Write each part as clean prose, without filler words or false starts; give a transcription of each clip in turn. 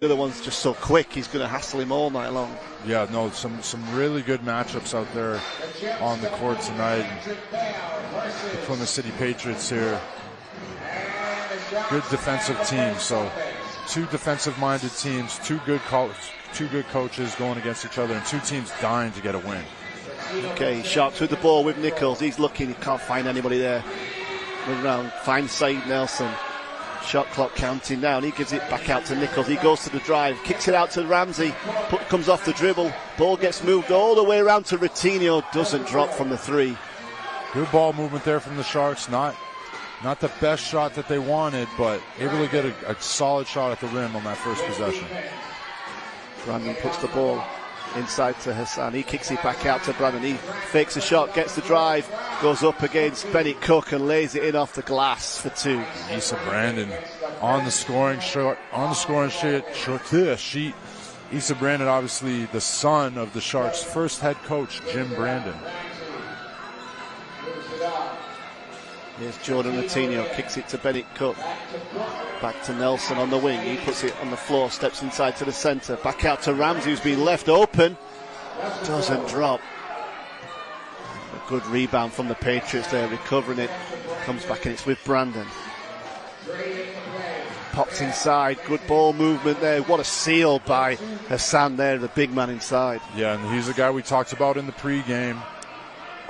The other one's just so quick, he's going to hassle him all night long. Yeah, no, some really good matchups out there on the court tonight. The Plymouth City Patriots here. Good defensive teams, so two defensive-minded teams, two good coaches going against each other, and two teams dying to get a win. Okay, Sharks with the ball with Nichols. He's looking, he can't find anybody there. Move around, finds Saeed Nelson. Shot clock counting down. He gives it back out to Nichols. He goes to the drive, kicks it out to Ramsey. Comes off the dribble. Ball gets moved all the way around to Ratinho. Doesn't drop from the three. Good ball movement there from the Sharks. Not the best shot that they wanted, but able to get a solid shot at the rim on that first possession. Brandon puts the ball inside to Hassan. He kicks it back out to Brandon. He fakes a shot, gets the drive, goes up against Bennett Cook and lays it in off the glass for two. Issa Brandon on the scoring sheet. Issa Brandon, obviously the son of the Sharks' first head coach, Jim Brandon. Here's Jordan Ratinho, kicks it to Bennett Cook. Back to Nelson on the wing. He puts it on the floor, steps inside to the centre. Back out to Ramsey, who's been left open. Doesn't drop. A good rebound from the Patriots there, recovering it. Comes back and it's with Brandon. Pops inside, good ball movement there. What a seal by Hassan there, the big man inside. Yeah, and he's the guy we talked about in the pregame.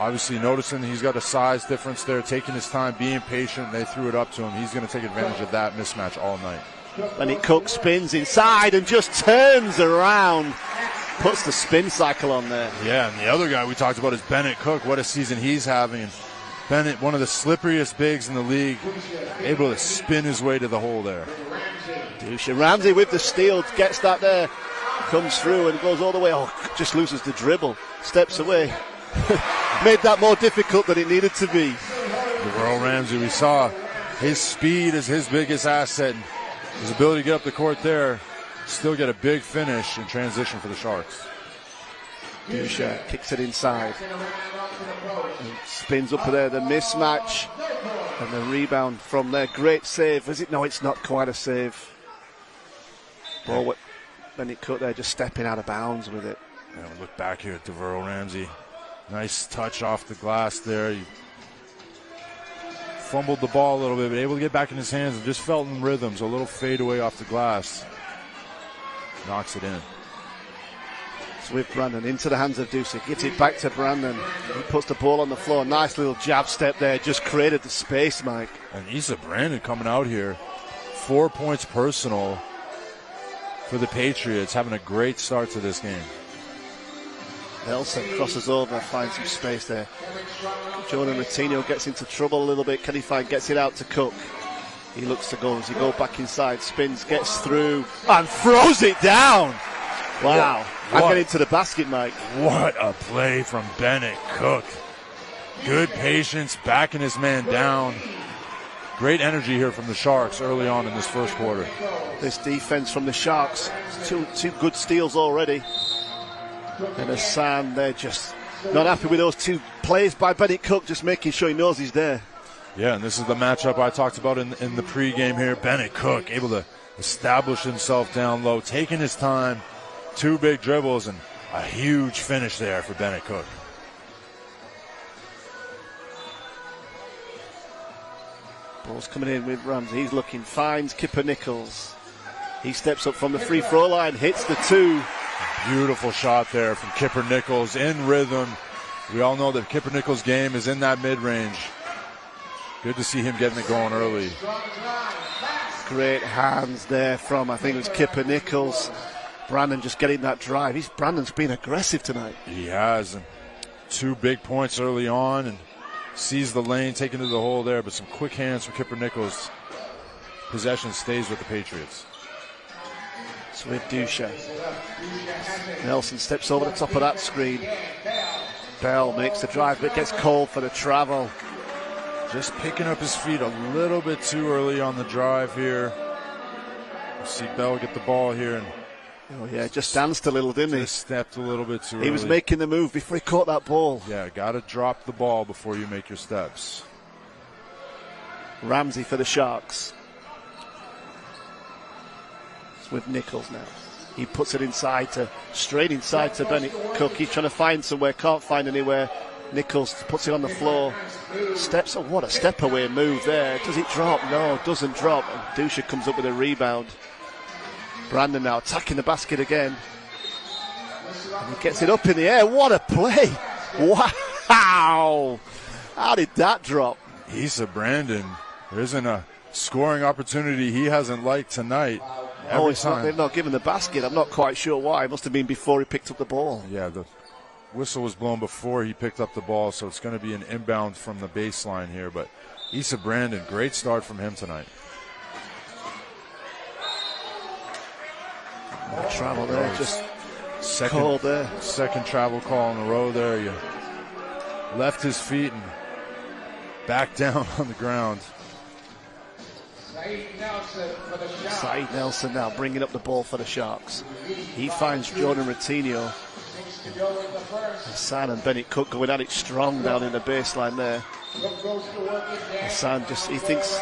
Obviously noticing he's got a size difference there, taking his time, being patient. They threw it up to him. He's going to take advantage of that mismatch all night. Bennett Cook spins inside and just turns around. Puts the spin cycle on there. Yeah, and the other guy we talked about is Bennett Cook. What a season he's having. Bennett, one of the slipperiest bigs in the league, able to spin his way to the hole there. Ramsey with the steal, gets that there. Comes through and goes all the way. Oh, just loses the dribble. Steps away. Made that more difficult than it needed to be. Deverell Ramsey, we saw his speed is his biggest asset. His ability to get up the court there, still get a big finish in transition for the Sharks. Dusha kicks it inside. And spins up there, the mismatch. And the rebound from there. Great save. Is it? No, it's not quite a save. Ball, Bennett Cook there just stepping out of bounds with it. Yeah, we look back here at Deverell Ramsey. Nice touch off the glass there. He fumbled the ball a little bit, but able to get back in his hands and just felt in rhythms. A little fade away off the glass. Knocks it in. It's with Brandon into the hands of Ducey. Gives it back to Brandon. He puts the ball on the floor. Nice little jab step there. Just created the space, Mike. And Issa Brandon coming out here. 4 points personal for the Patriots. Having a great start to this game. Nelson crosses over, finds some space there. Jordan Ratinho gets into trouble a little bit. Can he find? Gets it out to Cook. He looks to go as he goes back inside, spins, gets through, and throws it down. Wow. And get into the basket, Mike. What a play from Bennett Cook. Good patience, backing his man down. Great energy here from the Sharks early on in this first quarter. This defense from the Sharks, two good steals already. And Hassan, they're just not happy with those two plays by Bennett Cook, just making sure he knows he's there. Yeah, and this is the matchup I talked about in the pregame here. Bennett Cook able to establish himself down low, taking his time, 2 big dribbles, and a huge finish there for Bennett Cook. Ball's coming in with Ramsey. He's looking, finds Kipper Nichols. He steps up from the free throw line, hits the 2. Beautiful shot there from Kipper Nichols in rhythm. We all know that Kipper Nichols' game is in that mid-range. Good to see him getting it going early. Great hands there from, I think it was Kipper Nichols. Brandon just getting that drive. Brandon's been aggressive tonight. He has. And 2 big points early on and sees the lane, taking to the hole there, but some quick hands from Kipper Nichols. Possession stays with the Patriots. It's with Dusha. Nelson steps over the top of that screen. Bell makes the drive, but gets called for the travel. Just picking up his feet a little bit too early on the drive here. You see Bell get the ball here. And oh, yeah, just danced a little, didn't he? Just stepped a little bit too early. He was making the move before he caught that ball. Yeah, got to drop the ball before you make your steps. Ramsey for the Sharks. It's with Nichols now. He puts it straight inside to Bennett Cook. He's trying to find somewhere, can't find anywhere. Nichols puts it on the floor. What a step away move there. Does it drop? No, it doesn't drop. And Dusha comes up with a rebound. Brandon now attacking the basket again. And he gets it up in the air. What a play! Wow! How did that drop? Issa Brandon, there isn't a scoring opportunity he hasn't liked tonight. They've not given the basket. I'm not quite sure why. It must have been before he picked up the ball. Yeah, the whistle was blown before he picked up the ball, so it's going to be an inbound from the baseline here. But Issa Brandon, great start from him tonight. More travel there, just called there. Second travel call in a row there. You left his feet and back down on the ground. Saeed Nelson now bringing up the ball for the Sharks. He finds Jordan Ratinho. Hassan and Bennett Cook going at it strong down in the baseline there. Hassan he thinks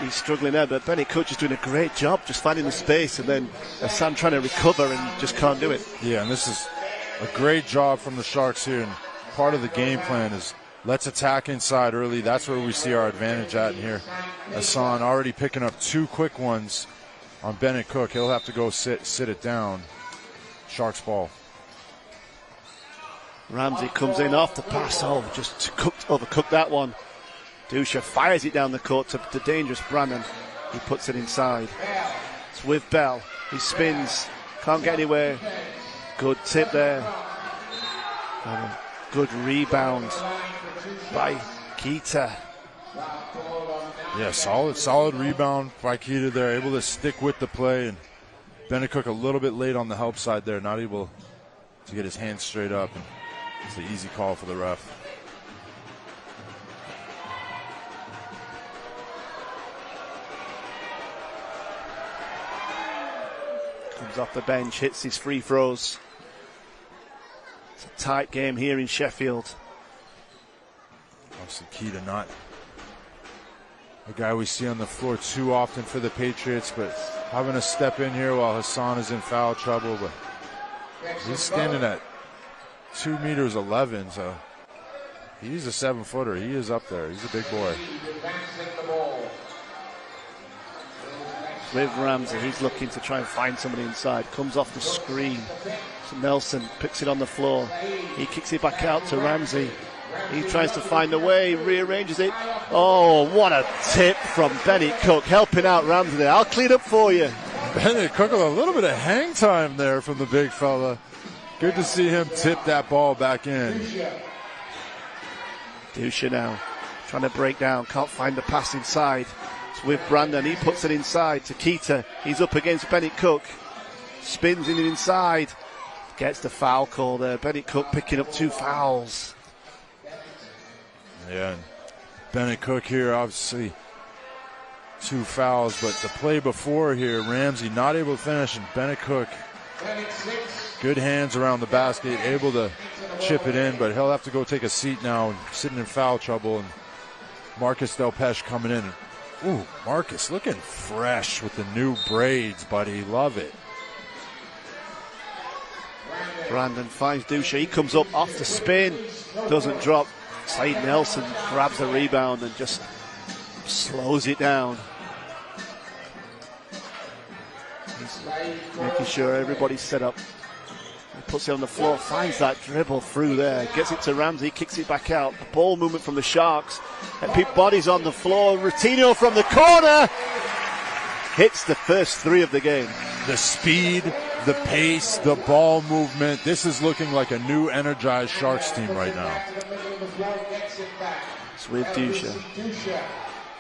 he's struggling there, but Bennett Cook is doing a great job just finding the space, and then Hassan trying to recover and just can't do it. Yeah, and this is a great job from the Sharks here, and part of the game plan is let's attack inside early. That's where we see our advantage at. And here, Hassan already picking up 2 quick ones on Bennett Cook. He'll have to go sit it down. Sharks ball. Ramsey comes in off the pass. Just overcooked that one. Dusha fires it down the court to the dangerous Brannan. He puts it inside. It's with Bell. He spins. Can't get anywhere. Good tip there. And a good rebound by Keita. Yeah, solid rebound by Keita there. Able to stick with the play. And Bennett Cook a little bit late on the help side there. Not able to get his hands straight up. And it's the easy call for the ref. Comes off the bench, hits his free throws. It's a tight game here in Sheffield. Obviously Keita not a guy we see on the floor too often for the Patriots, but having to step in here while Hassan is in foul trouble. But he's standing at 2 meters 11, so he's a 7-footer. He is up there. He's a big boy. With Ramsey, he's looking to try and find somebody inside. Comes off the screen. So Nelson picks it on the floor. He kicks it back out to Ramsey. He tries to find a way, rearranges it. Oh, what a tip from Bennett Cook, helping out Ramsey there. I'll clean up for you. Bennett Cook with a little bit of hang time there from the big fella. Good to see him tip that ball back in. Dusha now trying to break down, can't find the pass inside. It's with Brandon, he puts it inside to Keita. He's up against Bennett Cook, spins in it inside, gets the foul call there. Bennett Cook picking up 2 fouls. Yeah, and Bennett Cook here, obviously 2 fouls, but the play before here, Ramsey not able to finish, and Bennett Cook, good hands around the basket, able to chip it in, but he'll have to go take a seat now, sitting in foul trouble. And Marcus Delpeche coming in. Ooh, Marcus looking fresh with the new braids, buddy. Love it. Brandon finds Dusha. He comes up off the spin, doesn't drop. Saeed Nelson grabs the rebound and just slows it down. He's making sure everybody's set up. He puts it on the floor, finds that dribble through there, gets it to Ramsey, kicks it back out. The ball movement from the Sharks. Bodies on the floor. Ratinho from the corner hits the first 3 of the game. The speed, the pace, the ball movement. This is looking like a new energized Sharks team right now. It's with Dusha.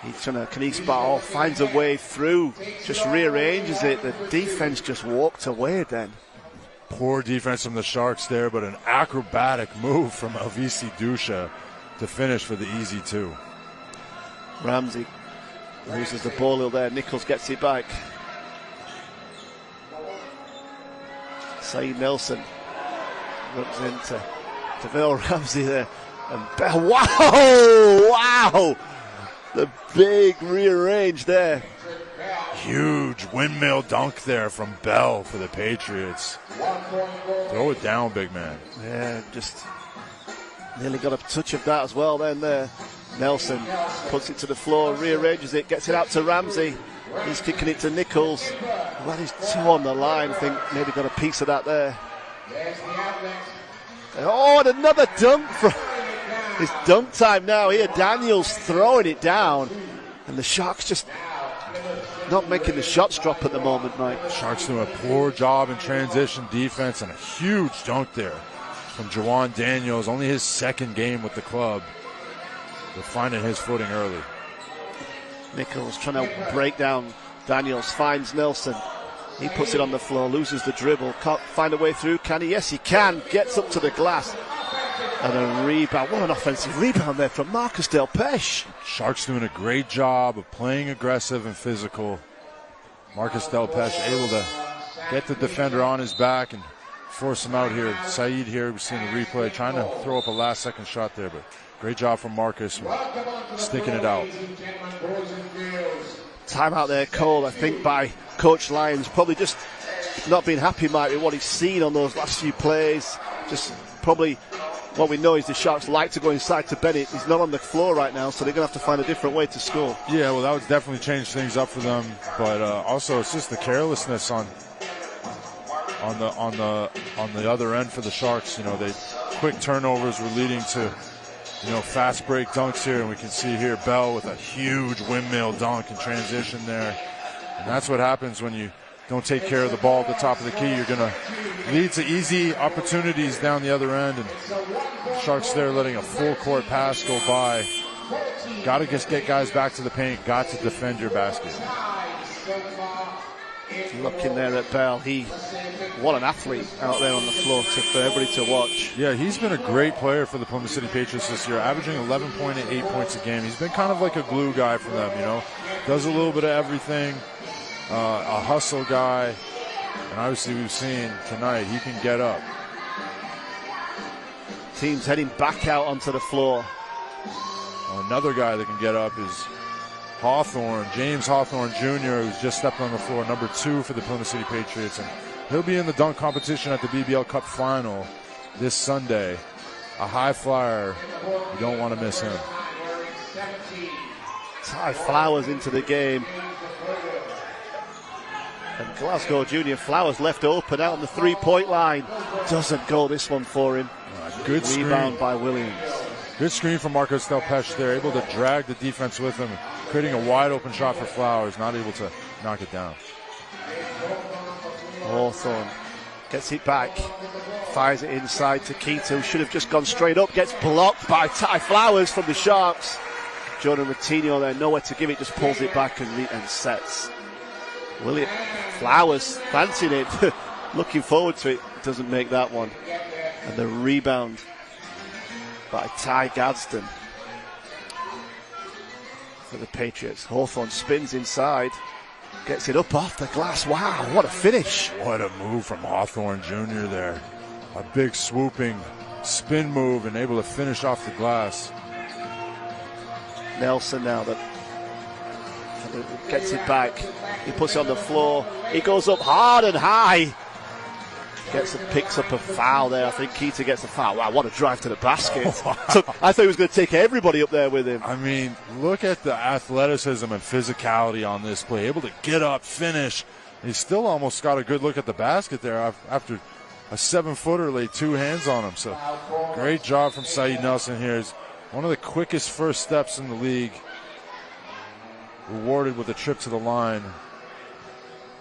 He's trying to Kanice ball, finds a way through, just rearranges it. The defense just walked away then. Poor defense from the Sharks there, but an acrobatic move from Alvisi Dusha to finish for the easy 2. Ramsey loses the ball there. Nichols gets it back. Saeed Nelson runs into Deville Ramsey there. And wow! The big rearrange there. Huge windmill dunk there from Bell for the Patriots. Throw it down, big man. Yeah, just nearly got a touch of that as well then there. Nelson puts it to the floor, rearranges it, gets it out to Ramsey. He's kicking it to Nichols. Well, he's two on the line. I think maybe got a piece of that there. Oh, and another dunk from... It's dunk time now here. Daniels throwing it down. And the Sharks just not making the shots drop at the moment, Mike. Sharks doing a poor job in transition defense, and a huge dunk there from Jawan Daniels. Only his second game with the club. They're finding his footing early. Nichols trying to break down Daniels, finds Nelson. He puts it on the floor, loses the dribble. Can't find a way through, can he? Yes, he can. Gets up to the glass. And a rebound. What an offensive rebound there from Marcus Delpeche. Sharks doing a great job of playing aggressive and physical. Marcus Delpeche able to get the defender on his back and force him out here. Saeed here, we've seen the replay, trying to throw up a last-second shot there, but great job from Marcus sticking it out. Timeout there called, I think, by Coach Lyons. Probably just not being happy, Mike, with what he's seen on those last few plays. Just probably... What we know is the Sharks like to go inside to Bennett. He's not on the floor right now, so they're going to have to find a different way to score. Yeah, well, that would definitely change things up for them. But also, it's just the carelessness on the other end for the Sharks. You know, they quick turnovers were leading to, you know, fast break dunks here, and we can see here Bell with a huge windmill dunk in transition there. And that's what happens when you don't take care of the ball at the top of the key. You're going to lead to easy opportunities down the other end. And Sharks there letting a full court pass go by. Got to just get guys back to the paint. Got to defend your basket. Looking there at Bell. What an athlete out there on the floor for everybody to watch. Yeah, he's been a great player for the Plymouth City Patriots this year, averaging 11.8 points a game. He's been kind of like a glue guy for them, you know. Does a little bit of everything. A hustle guy, and obviously we've seen tonight he can get up. Team's heading back out onto the floor. Another guy that can get up is Hawthorne, James Hawthorne Jr., who's just stepped on the floor, number 2 for the Plymouth City Patriots, and he'll be in the dunk competition at the BBL Cup Final this Sunday. A high flyer, you don't want to miss him. Ty Flowers into the game. And Glasgow Junior Flowers left open out on the three-point line. Doesn't go this one for him. Good rebound screen by Williams. Good screen from Marcus Delpeche there, able to drag the defense with him, creating a wide open shot for Flowers, not able to knock it down. Hawthorne gets it back, fires it inside to Keita, who should have just gone straight up, gets blocked by Ty Flowers from the Sharks. Jordan Matinho there, nowhere to give it, just pulls it back and sets. William Flowers fancying it, looking forward to it, doesn't make that one. And the rebound by Ty Gadsden for the Patriots. Hawthorne spins inside, gets it up off the glass. Wow, what a finish. What a move from Hawthorne Jr. there. A big swooping spin move and able to finish off the glass. Nelson now that gets it back. He puts it on the floor. He goes up hard and high. Picks up a foul there. I think Keita gets a foul. Wow, what a drive to the basket. I thought he was going to take everybody up there with him. I mean, look at the athleticism and physicality on this play. Able to get up, finish. He still almost got a good look at the basket there after a 7-footer laid 2 hands on him. So great job from Saeed Nelson here. He's one of the quickest first steps in the league. Rewarded with a trip to the line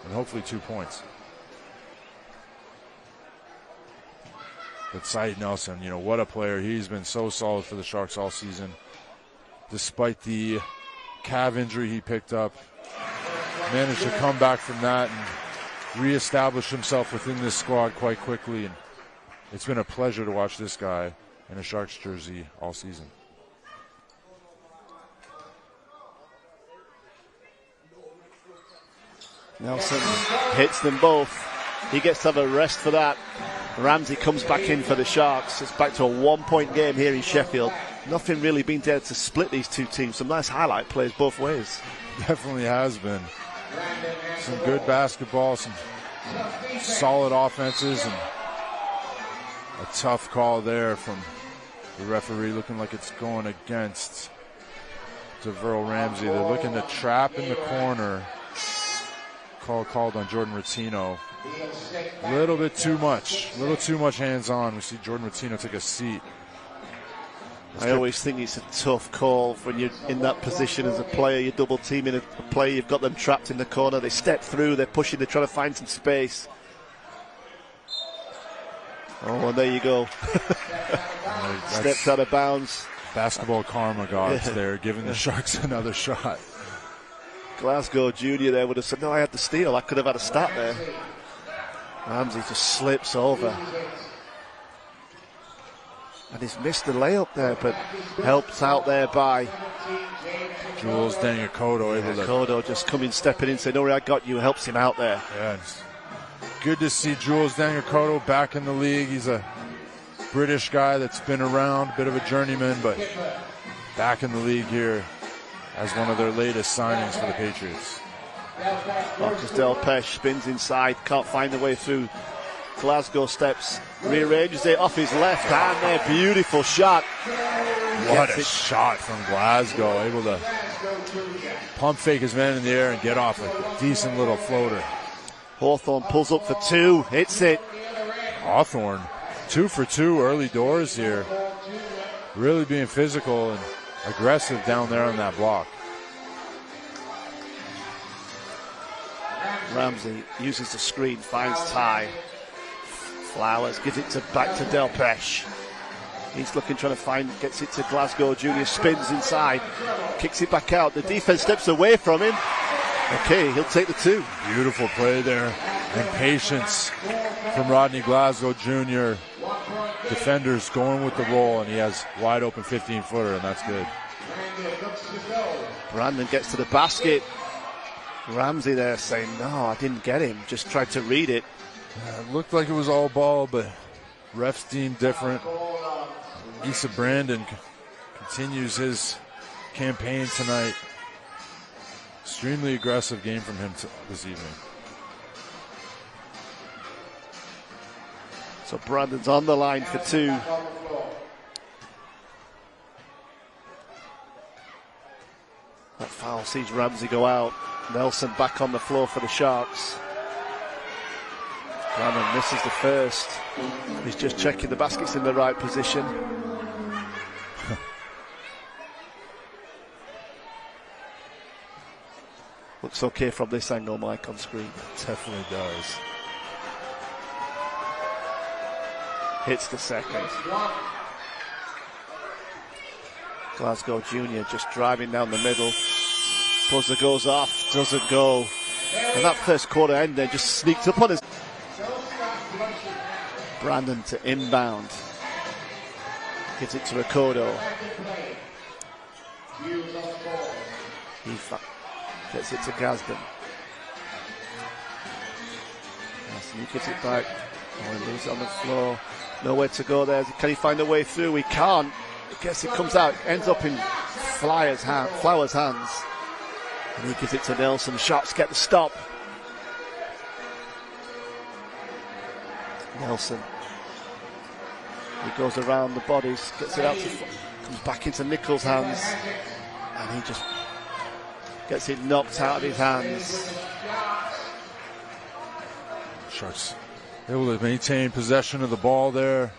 and hopefully 2 points. But Saeed Nelson, you know, what a player. He's been so solid for the Sharks all season. Despite the calf injury he picked up, managed to come back from that and reestablish himself within this squad quite quickly. And it's been a pleasure to watch this guy in a Sharks jersey all season. Nelson hits them both. He gets to have a rest for that. Ramsey comes back in for the Sharks. It's back to a 1-point game here in Sheffield. Nothing really been there to split these two teams. Some nice highlight plays both ways. Definitely has been. some good basketball, some solid offenses, and a tough call there from the referee, looking like it's going against DeVeryl Ramsey. They're looking to trap in the corner. Call called on Jordan Rottino. A little bit too much. A little too much hands-on. We see Jordan Rottino take a seat. I always think it's a tough call when you're in that position as a player. You're double teaming a player, you've got them trapped in the corner. They step through, they're pushing, they're trying to find some space. Oh, and there you go. Steps out of bounds. Basketball karma gods there, giving the Sharks another shot. Glasgow Junior there would have said, no, I had the steal. I could have had a stat there. Ramsey just slips over. And he's missed the layup there, but helped out there by Jules Daniakoto. Kodo just coming, stepping in, saying, no, I got you, helps him out there. Yeah, it's good to see Jules Daniakoto back in the league. He's a British guy that's been around, a bit of a journeyman, but back in the league here as one of their latest signings for the Patriots. Marcus Delpeche spins inside, can't find the way through. Glasgow steps, rearranges it off his left hand there. Beautiful shot. What a shot from Glasgow. Able to pump fake his man in the air and get off a decent little floater. Hawthorne pulls up for two, hits it. Hawthorne, 2 for 2 early doors here. Really being physical and aggressive down there on that block. Ramsey uses the screen, finds Ty. Flowers gives it back to Delpeche. He's looking, trying to find, gets it to Glasgow Junior, spins inside, kicks it back out. The defense steps away from him. Okay, he'll take the two. Beautiful play there, and patience from Rodney Glasgow Jr. Defenders going with the roll, and he has wide open 15-footer, and that's good. Brandon gets to the basket. Ramsey there saying, no, I didn't get him, just tried to read it. It looked like it was all ball, but refs deemed different. Issa Brandon continues his campaign tonight. Extremely aggressive game from him this evening. So Brandon's on the line for two. That foul sees Ramsey go out. Nelson back on the floor for the Sharks. Brandon misses the first. He's just checking the basket's in the right position. Looks okay from this angle, Mike, on screen. Definitely does. Hits the second. Glasgow Junior just driving down the middle. Buzzer goes off, doesn't go. And that first quarter end there just sneaked up on us. Brandon to inbound. Gives it to Ricordo. He gets it to Gasden. He gives it back. Oh, he leaves it on the floor. Nowhere to go there. Can he find a way through? He can't. I guess it comes out, ends up in Flowers' hands. And he gives it to Nelson. Sharks get the stop. Nelson. He goes around the bodies, gets it out to, comes back into Nichols' hands, and he just gets it knocked out of his hands. Sharks able to maintain possession of the ball there.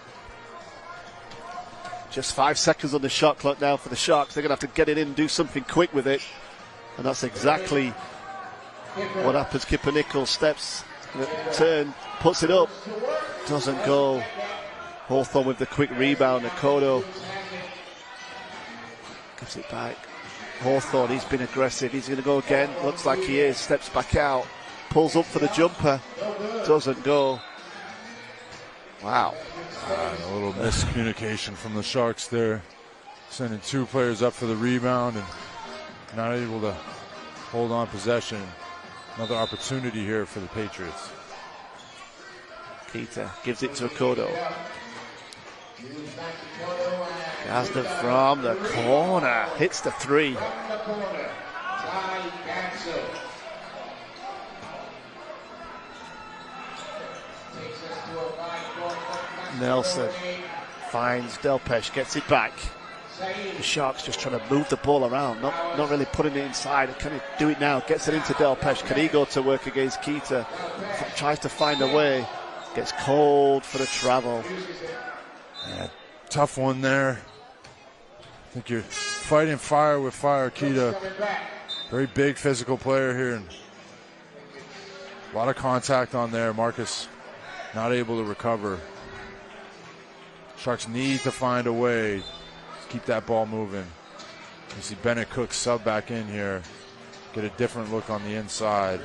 Just 5 seconds on the shot clock now for the Sharks. They're going to have to get it in and do something quick with it. And that's exactly what happens. Kipper Nichols steps, turn, puts it up, doesn't go. Hawthorne with the quick rebound. Akodo gives it back. Hawthorne, he's been aggressive. He's going to go again. Looks like he is. Steps back out. Pulls up for the jumper. Doesn't go. Wow. A little miscommunication from the Sharks there. Sending two players up for the rebound and not able to hold on possession. Another opportunity here for the Patriots. Keita gives it to Akodo. Gaston from the corner. Hits the three. Nelson finds Delpesh, gets it back. The Sharks just trying to move the ball around, not really putting it inside. Can he do it now? Gets it into Delpesh. Can he go to work against Keita? Tries to find a way. Gets called for the travel. Yeah, tough one there. I think you're fighting fire with fire, Keita. Very big physical player here. And a lot of contact on there. Marcus not able to recover. Sharks need to find a way to keep that ball moving. You see Bennett Cook sub back in here. Get a different look on the inside.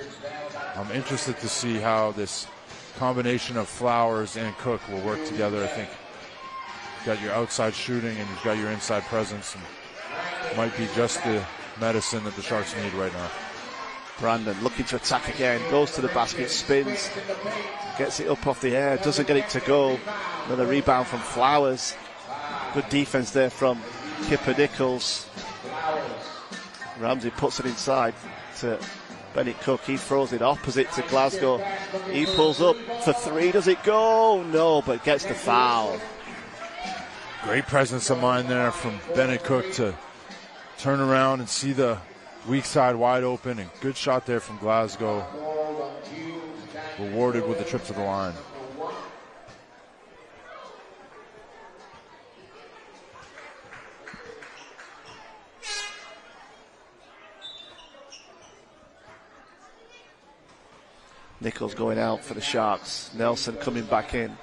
I'm interested to see how this combination of Flowers and Cook will work together. I think you've got your outside shooting and you've got your inside presence. And it might be just the medicine that the Sharks need right now. Brandon looking to attack again, goes to the basket, spins, gets it up off the air, doesn't get it to go. Another rebound from Flowers. Good defense there from Kipper Nichols. Ramsey puts it inside to Bennett Cook. He throws it opposite to Glasgow. He pulls up for three. Does it go? No, but gets the foul. Great presence of mind there from Bennett Cook to turn around and see the weak side wide open, and good shot there from Glasgow. Rewarded with the trip to the line. Nichols going out for the Sharks. Nelson coming back in.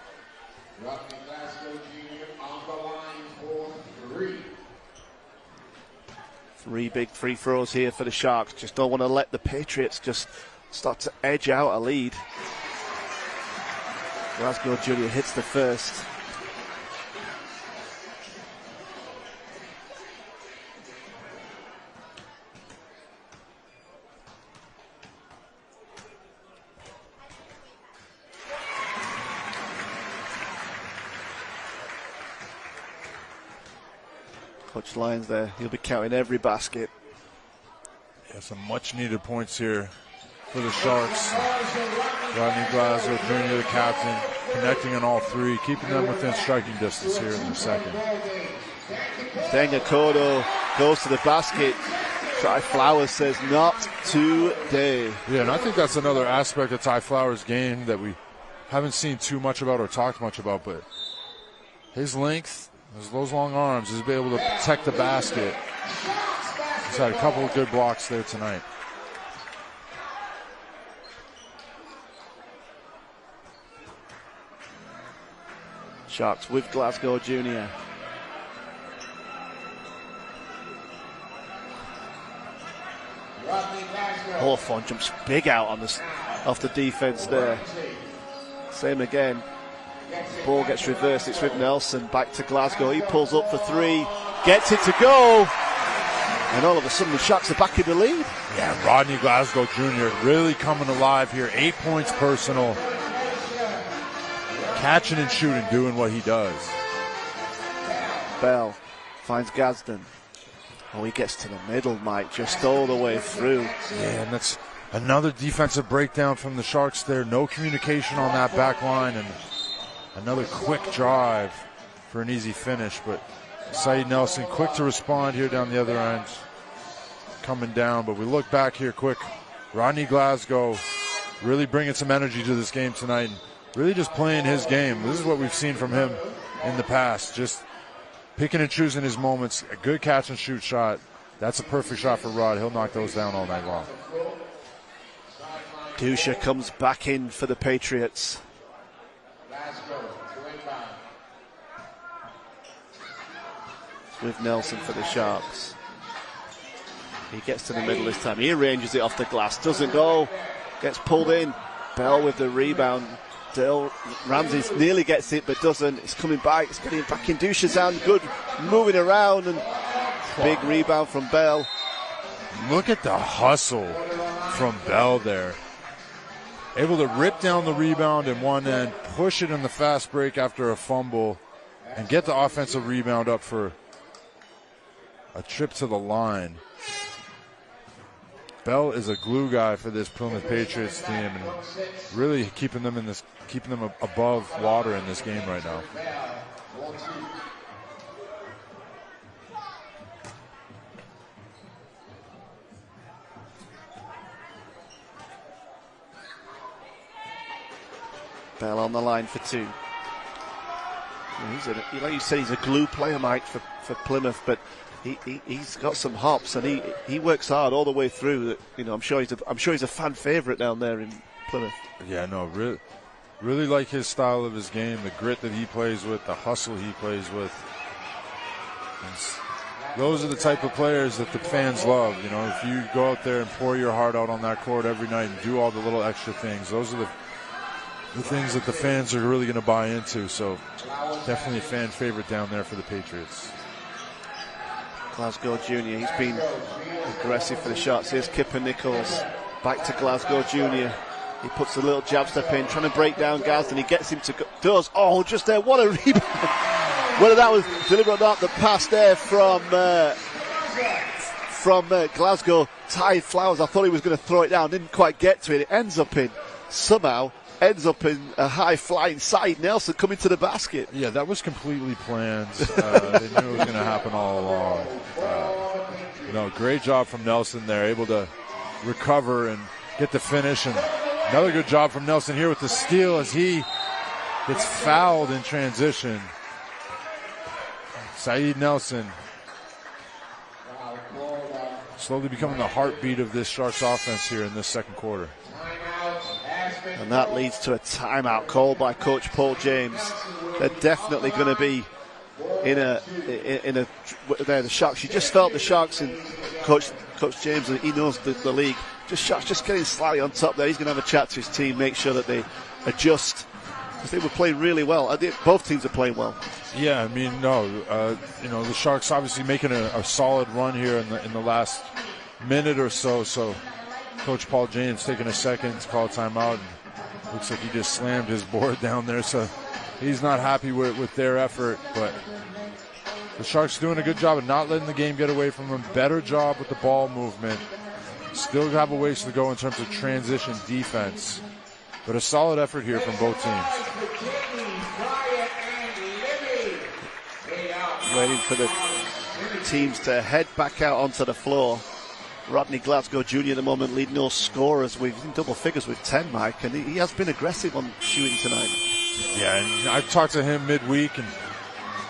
Three big free throws here for the Sharks. Just don't want to let the Patriots just start to edge out a lead. Glasgow Junior hits the first. Coach Lyons there, he'll be counting every basket. Yeah, some much needed points here for the Sharks. Rodney Glasgow Jr., the captain, connecting on all three, keeping them within striking distance here in the second. Denga Kodo goes to the basket. Ty Flowers says, not today. Yeah, and I think that's another aspect of Ty Flowers' game that we haven't seen too much about or talked much about, but his length, those long arms, he's been able to protect the basket. He's had a couple of good blocks there tonight. Sharks with Glasgow Junior. Hawthorne jumps big out on this off the defense there. Same again. Ball gets reversed. It's with Nelson. Back to Glasgow. He pulls up for three. Gets it to go. And all of a sudden the Sharks are back in the lead. Yeah, Rodney Glasgow Jr. really coming alive here. 8 points personal. Catching and shooting, doing what he does. Bell finds Gadsden. Oh, he gets to the middle, Mike, just all the way through. Yeah, and that's another defensive breakdown from the Sharks there. No communication on that back line, and another quick drive for an easy finish. But Saeed Nelson quick to respond here down the other end. Coming down, but we look back here quick. Rodney Glasgow really bringing some energy to this game tonight, and really just playing his game. This is what we've seen from him in the past. Just picking and choosing his moments. A good catch and shoot shot. That's a perfect shot for Rod. He'll knock those down all night long. Dusha comes back in for the Patriots. With Nelson for the Sharks. He gets to the middle this time. He arranges it off the glass. Doesn't go. Gets pulled in. Bell with the rebound. Ramsey nearly gets it but doesn't. It's coming back. It's getting back in Dusha's hand. Good moving around, and big rebound from Bell. Look at the hustle from Bell there. Able to rip down the rebound in one end, push it in the fast break after a fumble, and get the offensive rebound up for a trip to the line. Bell is a glue guy for this Plymouth Patriots team, and really keeping them above water in this game right now. Bell on the line for 2. Like you said, he's a glue player, Mike, for Plymouth, but he's got some hops, and he works hard all the way through. You know, I'm sure he's a fan favourite down there in Plymouth. Yeah, no, really like his style of his game, the grit that he plays with, the hustle he plays with. Those are the type of players that the fans love. You know, if you go out there and pour your heart out on that court every night and do all the little extra things, those are the things that the fans are really going to buy into. So definitely a fan favorite down there for the Patriots. Glasgow Junior, he's been aggressive for the shots. Here's Kipper Nichols, back to Glasgow Junior. He puts a little jab step in, trying to break down Gadsden. He gets him to go, does. Oh, just there, what a rebound. Whether that was deliberate or not, the pass there from Glasgow, Ty Flowers. I thought he was going to throw it down, didn't quite get to it. It ends up in a high flying side. Nelson coming to the basket. Yeah, that was completely planned. They knew it was going to happen all along. Great job from Nelson there, able to recover and get the finish. And another good job from Nelson here with the steal as he gets fouled in transition. Saeed Nelson slowly becoming the heartbeat of this Sharks offense here in this second quarter. And that leads to a timeout call by Coach Paul James. They're definitely going to be the Sharks. You just felt the Sharks and Coach James, he knows the league. Sharks just getting slightly on top there. He's going to have a chat to his team, make sure that they adjust, because they were playing really well. Both teams are playing well. Yeah, I mean, the Sharks obviously making a solid run here in the last minute or so. So Coach Paul James taking a second to call a timeout. And looks like he just slammed his board down there, so he's not happy with their effort. But the Sharks doing a good job of not letting the game get away from them. Better job with the ball movement. Still have a ways to go in terms of transition defense. But a solid effort here from both teams. Waiting for the teams to head back out onto the floor. Rodney Glasgow Jr. at the moment leading all scorers. We've in double figures with 10, Mike, and he has been aggressive on shooting tonight. Yeah, and I talked to him midweek, and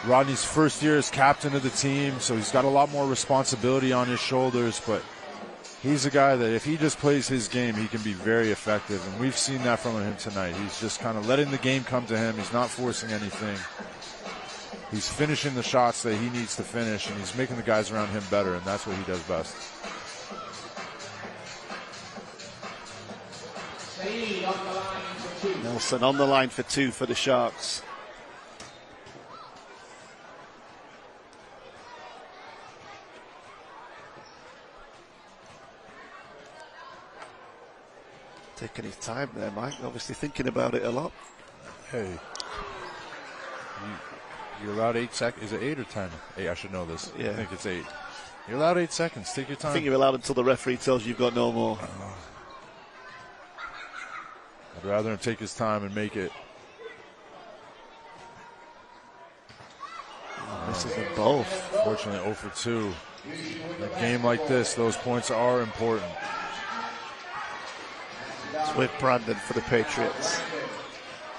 Rodney's first year as captain of the team, so he's got a lot more responsibility on his shoulders, but he's a guy that if he just plays his game, he can be very effective, and we've seen that from him tonight. He's just kind of letting the game come to him. He's not forcing anything. He's finishing the shots that he needs to finish, and he's making the guys around him better, and that's what he does best. Nelson on the line for 2 for the Sharks. Taking his time there, Mike. Obviously thinking about it a lot. Hey, you're allowed 8 seconds. Is it 8 or 10? 8, I should know this. Yeah. I think it's 8. You're allowed 8 seconds. Take your time. I think you're allowed until the referee tells you you've got no more. I'd rather him take his time and make it. Misses them both. Fortunately, 0 for 2. In a game like this, those points are important. It's with Brandon for the Patriots.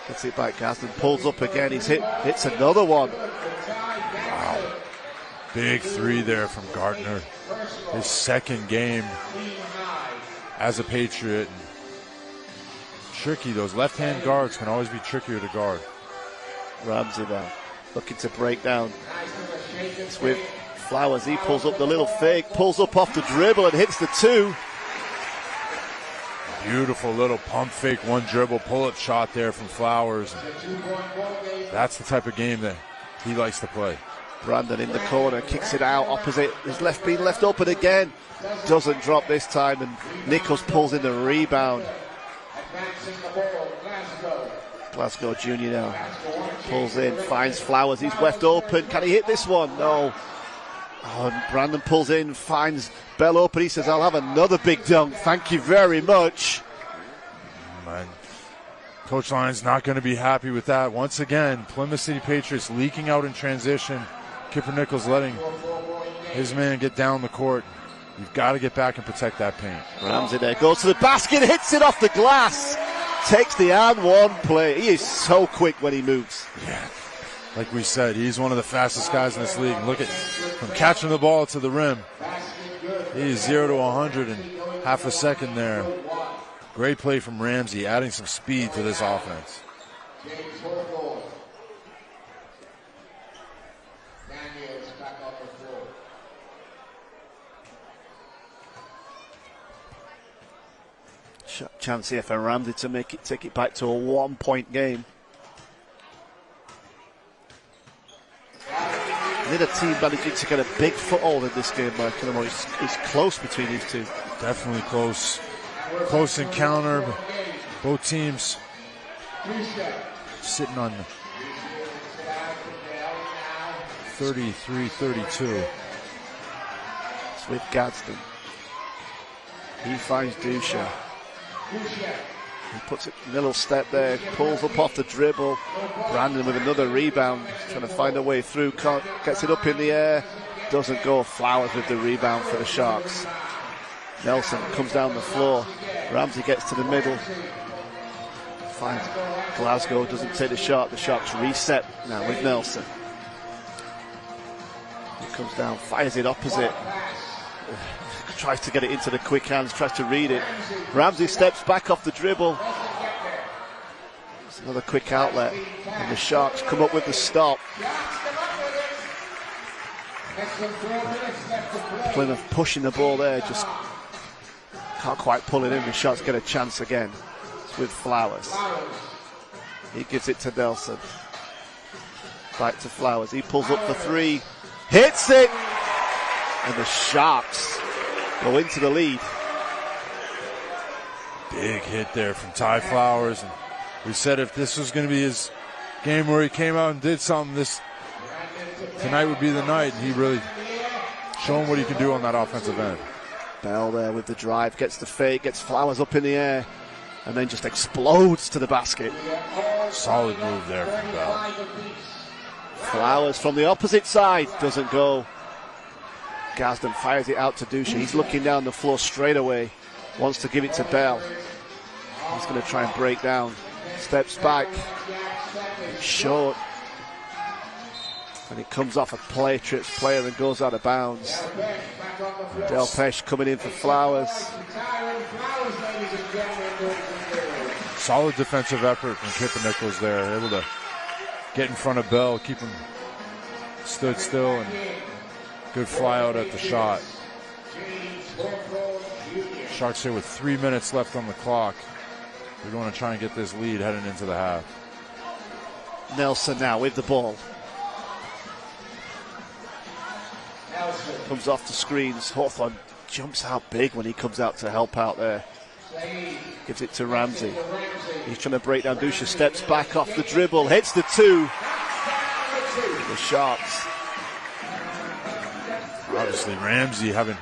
Gets it back, Gadsden pulls up again. Hits another one. Wow. Big 3 there from Gardner. His second game as a Patriot. Tricky, those left-hand guards can always be trickier to guard. Ramsey now looking to break down. It's with Flowers. He pulls up the little fake, pulls up off the dribble and hits the 2. Beautiful little pump fake, one dribble, pull-up shot there from Flowers. That's the type of game that he likes to play. Brandon in the corner, kicks it out opposite. His being left open again. Doesn't drop this time, and Nichols pulls in the rebound. Glasgow Junior now pulls in, finds Flowers. He's left open. Can he hit this one? No. Oh, and Brandon pulls in, finds Bell open. He says, I'll have another big dunk. Thank you very much. Man, Coach Lyon's not going to be happy with that. Once again, Plymouth City Patriots leaking out in transition. Kipper Nichols letting his man get down the court. You've got to get back and protect that paint. Ramsey there, goes to the basket, hits it off the glass. Takes the and one play. He is so quick when he moves. Yeah. Like we said, he's one of the fastest guys in this league. Look at, from catching the ball to the rim, he's 0 to 100 in half a second there. Great play from Ramsey, adding some speed to this offense. Chance here for Ramsey to take it back to a 1-point game. I need a team managing to get a big foothold in this game, Mike. It's close between these two. Definitely close. Close encounter. Both teams sitting on 33-32. It's with Gadsden. He finds Dusha. He puts it, little step there, pulls up off the dribble. Brandon with another rebound, trying to find a way through, gets it up in the air, doesn't go. Flowers with the rebound for the Sharks. Nelson comes down the floor. Ramsey gets to the middle. Finds Glasgow, doesn't take the shot. The Sharks reset now with Nelson. He comes down, fires it opposite. Tries to get it into the quick hands, tries to read it. Ramsey steps back off the dribble. It's another quick outlet. And the Sharks come up with the stop. Plymouth pushing the ball there, just can't quite pull it in. The Sharks get a chance again. It's with Flowers. He gives it to Nelson. Back to Flowers. He pulls up for three. Hits it! And the Sharks go into the lead. Big hit there from Ty Flowers. And we said if this was going to be his game where he came out and did something, tonight would be the night. And he really showing what he can do on that offensive end. Bell there with the drive, gets the fake, gets Flowers up in the air, and then just explodes to the basket. Solid move there from Bell. Flowers from the opposite side, doesn't go. Gadsden fires it out to Dusha. He's looking down the floor straight away. Wants to give it to Bell. He's going to try and break down. Steps back. Short. And it comes off a Patriots player and goes out of bounds. Delpesh coming in for Flowers. Solid defensive effort from Kipper Nichols there. Able to get in front of Bell, keep him stood still, and good fly out at the shot. Sharks here with 3 minutes left on the clock. They're going to try and get this lead heading into the half. Nelson now with the ball. Comes off the screens. Hawthorne jumps out big when he comes out to help out there. Gives it to Ramsey. He's trying to break down Dusha. Steps back off the dribble. Hits the two. The Sharks. Obviously, Ramsey having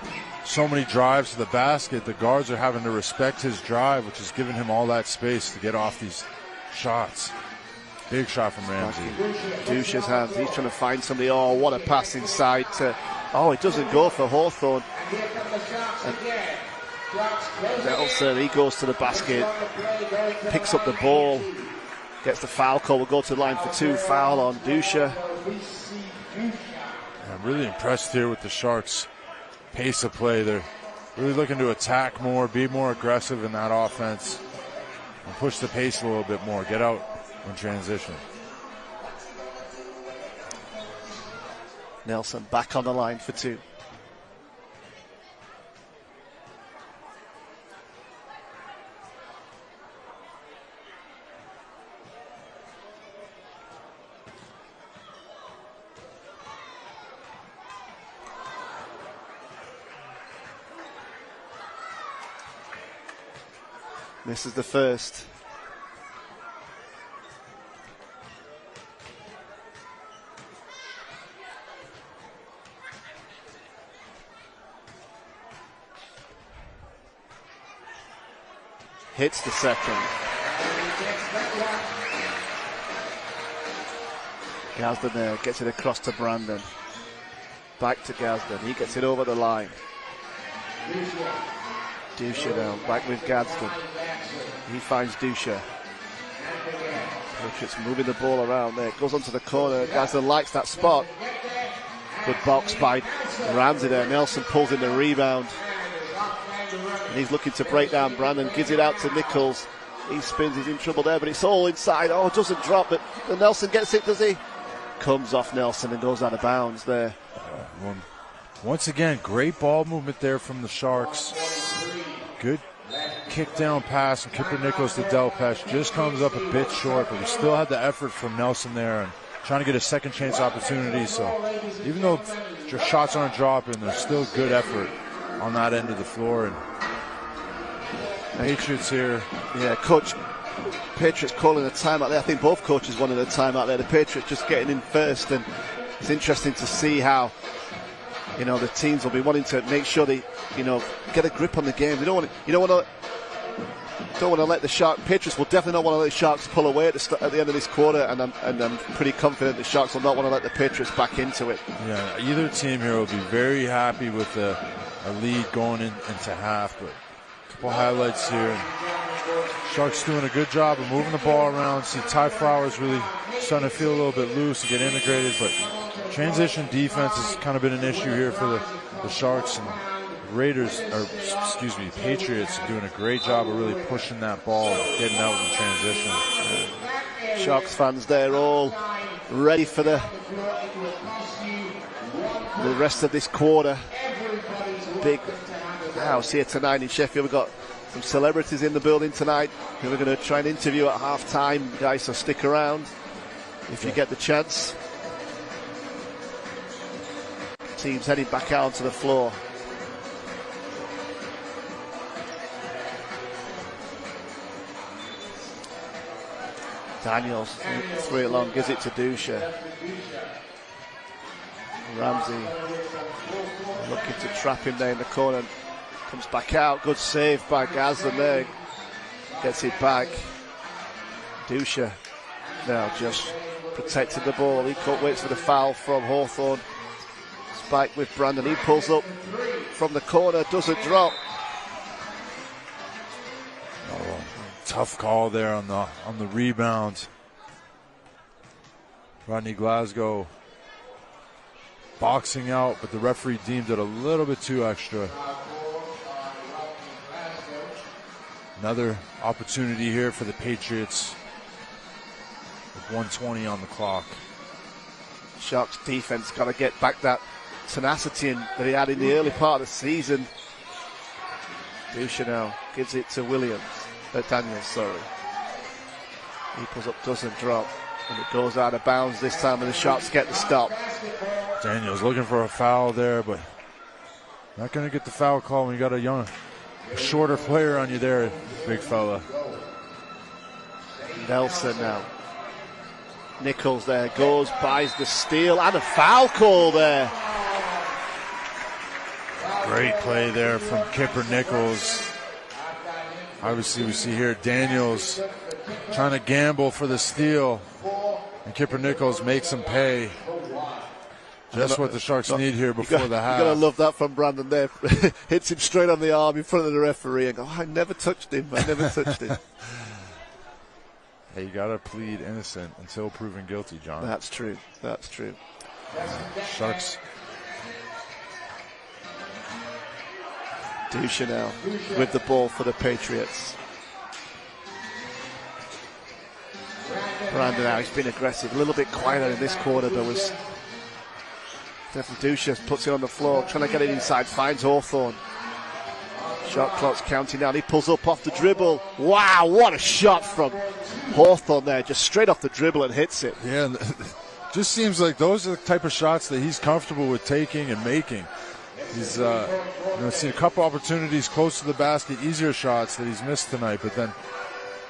so many drives to the basket. The guards are having to respect his drive, which is giving him all that space to get off these shots. Big shot from Ramsey. Dusha's hands. He's trying to find somebody. Oh, what a pass inside to... Oh, it doesn't go for Hawthorne. And Nelson, he goes to the basket, picks up the ball, gets the foul call. We'll go to the line for two. Foul on Dusha. I'm really impressed here with the Sharks' pace of play. They're really looking to attack more, be more aggressive in that offense, and push the pace a little bit more, get out in transition. Nelson back on the line for two. Misses the first. hits the second. Gadsden there gets it across to Brandon. Back to Gadsden. He gets it over the line. Dusha now back with Gadsden. He finds Dusha. Patriots moving the ball around there. Goes onto the corner. Gadsden likes that spot. Good box by Ramsey there. Nelson pulls in the rebound. And he's looking to break down Brandon. Gives it out to Nichols. He spins. He's in trouble there, but it's all inside. Oh, it doesn't drop, but Nelson gets it, does he? Comes off Nelson and goes out of bounds there. Once again, great ball movement there from the Sharks. Good kick down pass from Kipper Nichols to Delpesh. Just comes up a bit short, but we still had the effort from Nelson there and trying to get a second chance opportunity. So even though your shots aren't dropping, there's still good effort on that end of the floor. And Patriots here. Yeah, coach. Patriots calling a timeout there. I think both coaches wanted a timeout there. The Patriots just getting in first, and it's interesting to see how, you know, the teams will be wanting to make sure they, you know, get a grip on the game. They don't want to let the Patriots will definitely not want to let the Sharks pull away at the end of this quarter, and I'm pretty confident the Sharks will not want to let the Patriots back into it. Yeah, either team here will be very happy with a lead going into half, but a couple highlights here. Sharks doing a good job of moving the ball around. See Ty Flowers really starting to feel a little bit loose and get integrated, but transition defense has kind of been an issue here for the Sharks, and Patriots are doing a great job of really pushing that ball and getting out in transition. Sharks fans there all ready for the rest of this quarter. Big house here tonight in Sheffield. We've got some celebrities in the building tonight who we're going to try and interview at half time, guys, so stick around if you get the chance. Teams heading back out onto the floor. Daniels threw it long, gives it to Dusha. Ramsey looking to trap him there in the corner. Comes back out. Good save by Gadsden there. Gets it back. Dusha now just protecting the ball. He waits for the foul from Hawthorn. Spike with Brandon. He pulls up from the corner. Doesn't drop. Tough call there on the rebound. Rodney Glasgow boxing out, but the referee deemed it a little bit too extra. Another opportunity here for the Patriots with 1:20 on the clock. Sharks defense got to get back that tenacity that he had in the early part of the season. Dusha now gives it to Daniels, sorry. He pulls up, doesn't drop, and it goes out of bounds this time, and the Sharks get the stop. Daniels looking for a foul there, but not going to get the foul call when you got a shorter player on you there, big fella. Nelson now. Nichols there goes, buys the steal, and a foul call there. Great play there from Kipper Nichols. Obviously, we see here Daniels trying to gamble for the steal, and Kipper Nichols makes him pay. Just what the Sharks need here before the half. You're going to love that from Brandon there. Hits him straight on the arm in front of the referee and go, I never touched him. Hey, you got to plead innocent until proven guilty, John. That's true. Sharks. Dusha now with the ball for the Patriots. Brandon now, he's been aggressive. A little bit quieter in this quarter. There was definitely Dusha puts it on the floor, trying to get it inside, finds Hawthorn. Shot clock's counting down. He pulls up off the dribble. Wow, what a shot from Hawthorn there. Just straight off the dribble and hits it. Yeah, and just seems like those are the type of shots that he's comfortable with taking and making. He's seen a couple opportunities close to the basket, easier shots that he's missed tonight, but then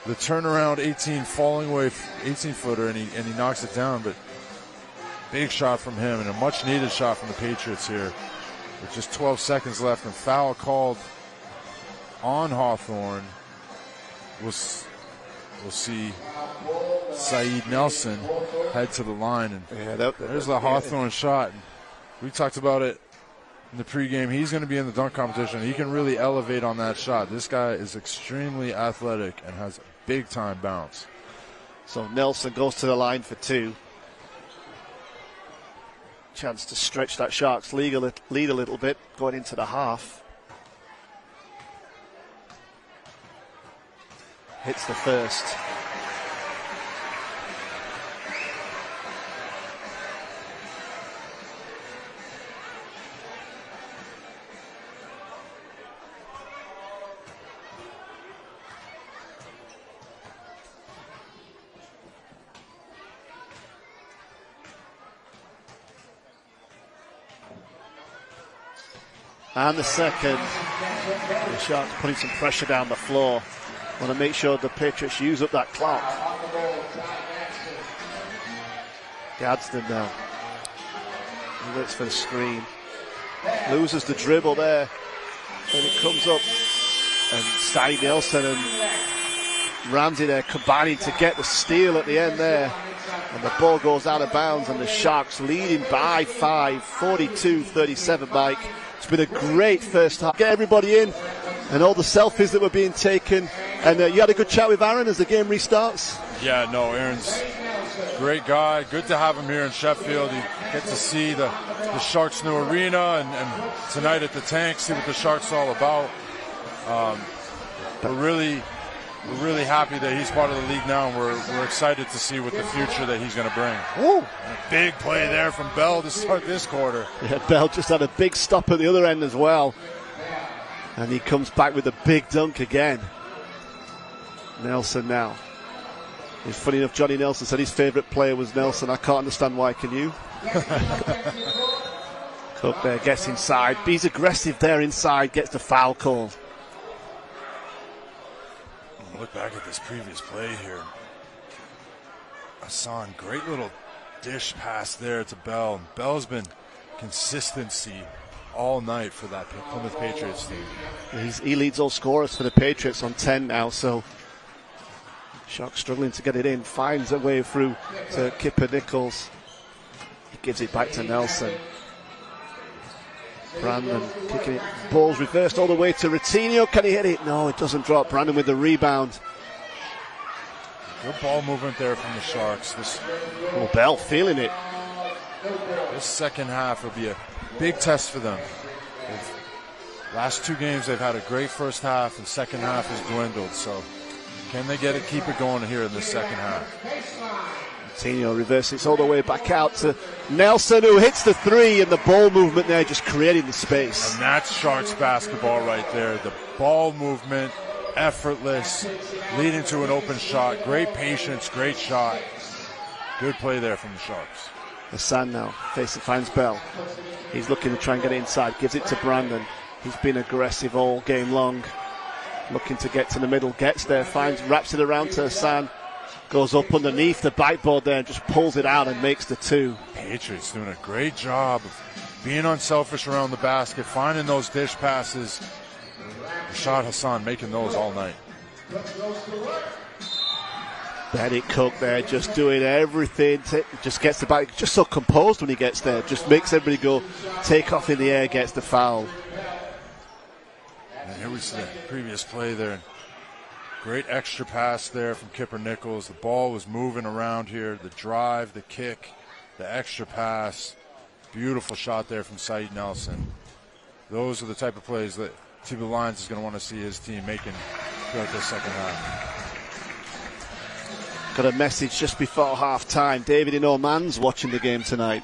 the turnaround 18-footer, and he knocks it down. But big shot from him, and a much-needed shot from the Patriots here with just 12 seconds left, and foul called on Hawthorn. we'll see Saeed Nelson head to the line, and there's the Hawthorne shot. We talked about it in the pregame. He's going to be in the dunk competition. He can really elevate on that shot. This guy is extremely athletic and has a big-time bounce. So Nelson goes to the line for two. Chance to stretch that Sharks lead a little bit going into the half. Hits the first. And the second. The Sharks putting some pressure down the floor. Want to make sure the Patriots use up that clock. Gadsden now. He waits for the screen. Loses the dribble there. And it comes up. And Saeed Nelson and Ramsey there combining to get the steal at the end there. And the ball goes out of bounds, and the Sharks leading by 5, 42-37, Mike. It's been a great first half. Get everybody in and all the selfies that were being taken. And you had a good chat with Aaron as the game restarts? Yeah, no, Aaron's a great guy. Good to have him here in Sheffield. You get to see the Sharks' new arena, and tonight at the Tank, see what the Sharks are all about. We're really happy that he's part of the league now, and we're excited to see what the future that he's going to bring. Ooh. A big play there from Bell to start this quarter. Yeah, Bell just had a big stop at the other end as well. And he comes back with a big dunk again. Nelson now. It's funny enough, Johnny Nelson said his favourite player was Nelson. I can't understand why, can you? Cook there gets inside. He's aggressive there inside, gets the foul call. Look back at this previous play here. Hassan, great little dish pass there to Bell. And Bell's been consistency all night for that Plymouth Patriots team. He leads all scorers for the Patriots on 10 now, so Sharks struggling to get it in. Finds a way through to Kipper Nichols. He gives it back to Nelson. Brandon kicking it. Ball's reversed all the way to Ratinho. Can he hit it? No, it doesn't drop. Brandon with the rebound. Good ball movement there from the Sharks. Bell feeling it. This second half will be a big test for them. Last two games they've had a great first half, and second half has dwindled. So can they keep it going here in the second half? Ratinho reverses all the way back out to Nelson, who hits the three, and the ball movement there just creating the space. And that's Sharks basketball right there. The ball movement, effortless, leading to an open shot. Great patience, great shot. Good play there from the Sharks. Hassan now finds Bell. He's looking to try and get it inside, gives it to Brandon. He's been aggressive all game long. Looking to get to the middle, gets there, wraps it around to Hassan. Goes up underneath the backboard there and just pulls it out and makes the two. Patriots doing a great job of being unselfish around the basket, finding those dish passes. Rashad Hassan making those all night. Bennett Cook there just doing everything. Just gets the back. Just so composed when he gets there. Just makes everybody go take off in the air, gets the foul. And here we see the previous play there. Great extra pass there from Kipper Nichols. The ball was moving around here. The drive, the kick, the extra pass. Beautiful shot there from Saeed Nelson. Those are the type of plays that TV Lions is going to want to see his team making throughout this second half. Got a message just before half time. David in Oman's watching the game tonight.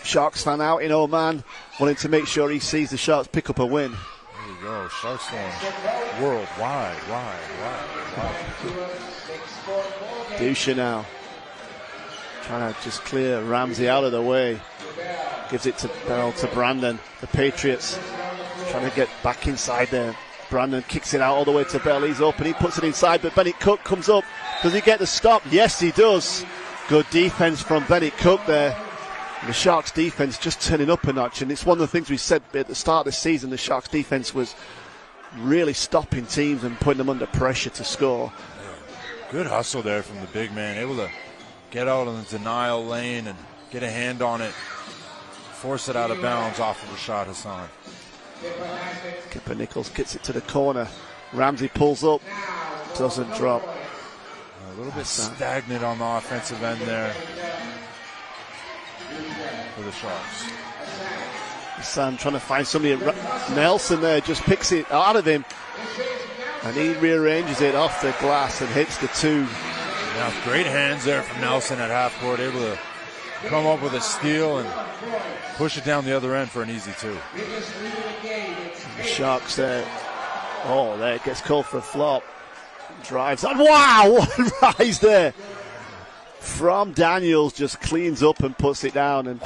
Sharks fan out in Oman, wanting to make sure he sees the Sharks pick up a win. There you go. Sharks going worldwide. Dusha now. Trying to just clear Ramsey out of the way. Gives it to Bell, to Brandon. The Patriots trying to get back inside there. Brandon kicks it out all the way to Bell. He's open. He puts it inside, but Bennett Cook comes up. Does he get the stop? Yes, he does. Good defense from Bennett Cook there. And the Sharks defense just turning up a notch, and it's one of the things we said at the start of the season. The Sharks defense was really stopping teams and putting them under pressure to score. Good hustle there from the big man, able to get out on the denial lane and get a hand on it, force it out of bounds off of Rashad Hassan. Kipper Nichols gets it to the corner. Ramsey pulls up, doesn't drop. A little bit stagnant on the offensive end there for the Sharks. Hassan trying to find somebody. Nelson there just picks it out of him, and he rearranges it off the glass and hits the 2. Yeah, great hands there from Nelson at half court, able to come up with a steal and push it down the other end for an easy 2. The Sharks there. Oh, there it gets called for a flop. Drives on. Wow, what a rise there from Daniels. Just cleans up and puts it down. And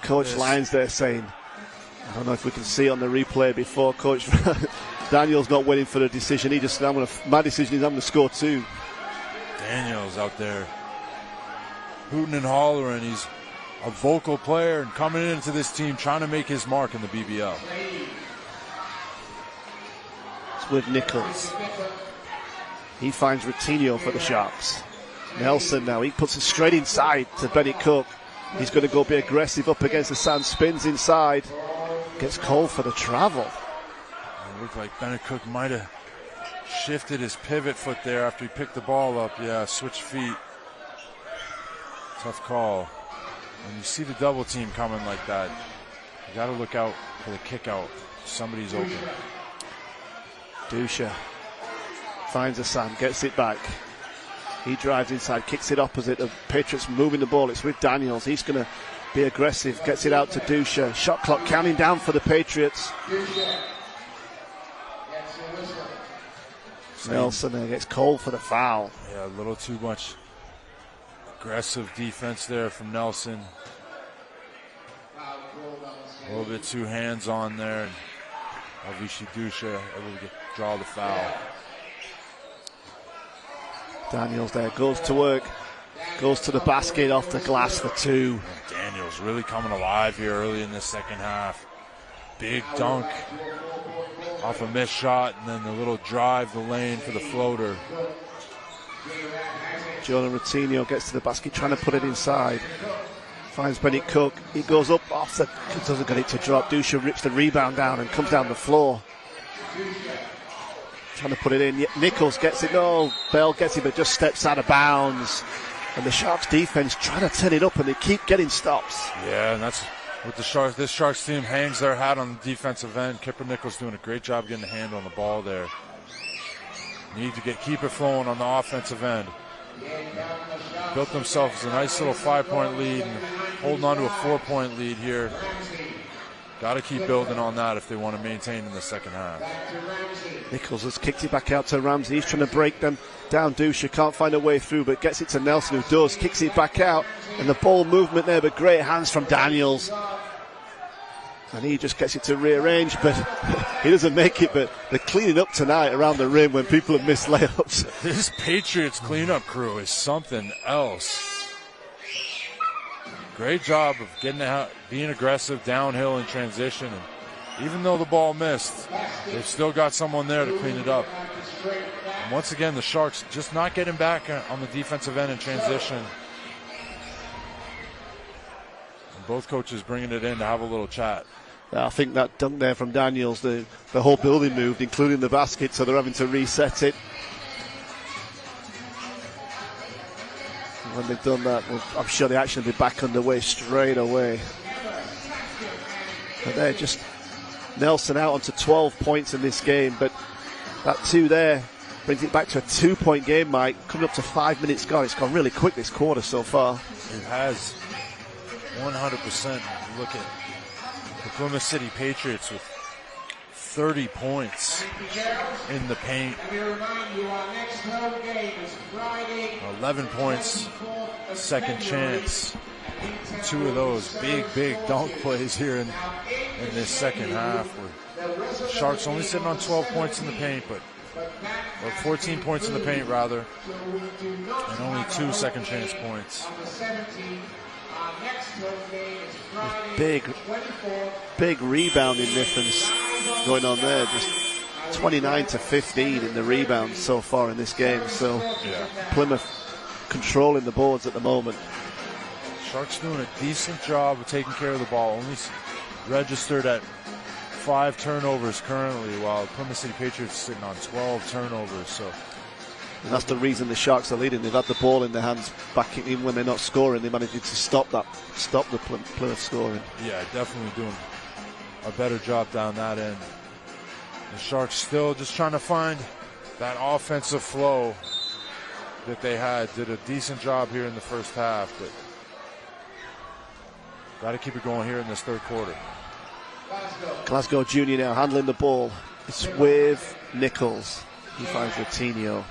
Coach Lyons there saying, I don't know if we can see on the replay before Coach Daniels not waiting for the decision. He just, my decision is I'm going to score 2. Daniels out there hooting and hollering. He's a vocal player and coming into this team trying to make his mark in the BBL. It's with Nichols. He finds Routinho for the Sharks. Nelson now, he puts it straight inside to Bennett Cook. He's going to go be aggressive up against the sand, spins inside, gets called for the travel. It looked like Bennett Cook might have shifted his pivot foot there after he picked the ball up. Yeah, switch feet. Tough call. When you see the double team coming like that, you got to look out for the kick out. Somebody's open. Dusha finds Hassan, gets it back. He drives inside, kicks it opposite. The Patriots moving the ball. It's with Daniels. He's going to be aggressive. Gets it out to Dusha. Shot clock counting down for the Patriots. Nelson there gets called for the foul. Yeah, a little too much aggressive defense there from Nelson. A little bit too hands-on there. And Avishi Dusha able to draw the foul. Daniels there goes to work, goes to the basket off the glass for 2. Daniels really coming alive here early in the second half. Big dunk off a missed shot, and then the little drive the lane for the floater. Jonah Routinho gets to the basket, trying to put it inside. Finds Bennett Cook. He goes up off the, doesn't get it to drop. Dusha rips the rebound down and comes down the floor. Trying to put it in. Nichols gets it. No, Bell gets it, but just steps out of bounds. And the Sharks defense trying to turn it up, and they keep getting stops. Yeah, and that's what the Sharks. This Sharks team hangs their hat on the defensive end. Kipper Nichols doing a great job getting a hand on the ball there. Need to keep it flowing on the offensive end. Built themselves a nice little 5-point lead and holding on to a 4-point lead here. Got to keep building on that if they want to maintain in the second half. Nichols has kicked it back out to Ramsey. He's trying to break them down. Dusha can't find a way through, but gets it to Nelson, who does. Kicks it back out, and the ball movement there, but great hands from Daniels. And he just gets it to rearrange, but he doesn't make it. But they're cleaning up tonight around the rim when people have missed layups. This Patriots cleanup crew is something else. Great job of getting out, being aggressive downhill in transition. And even though the ball missed, they've still got someone there to clean it up. And once again, the Sharks just not getting back on the defensive end in transition. And both coaches bringing it in to have a little chat. I think that dunk there from Daniels, the whole building moved, including the basket, so they're having to reset it. When they've done that, well, I'm sure the action will be back underway straight away. But they're just Nelson out onto 12 points in this game, but that 2 there brings it back to a 2-point game, Mike. Coming up to 5 minutes gone. It's gone really quick this quarter so far. It has 100%. Look at the Plymouth City Patriots with 30 points in the paint. 11 points, second chance. 2 of those big dunk plays here in this second half. Where Sharks only sitting on 12 points in the paint, or 14 points in the paint rather, and only 2 second chance points. Big rebounding difference going on there. Just 29-15 in the rebounds so far in this game. So Plymouth controlling the boards at the moment. Sharks doing a decent job of taking care of the ball. Only registered at 5 turnovers currently, while Plymouth City Patriots sitting on 12 turnovers. So. And that's the reason the Sharks are leading. They've had the ball in their hands back even when they're not scoring. They managed to stop the Plymouth scoring. Yeah, definitely doing a better job down that end. The Sharks still just trying to find that offensive flow that they had. Did a decent job here in the first half, but got to keep it going here in this third quarter. Glasgow Junior now handling the ball. It's with Nichols. He finds Ratinho.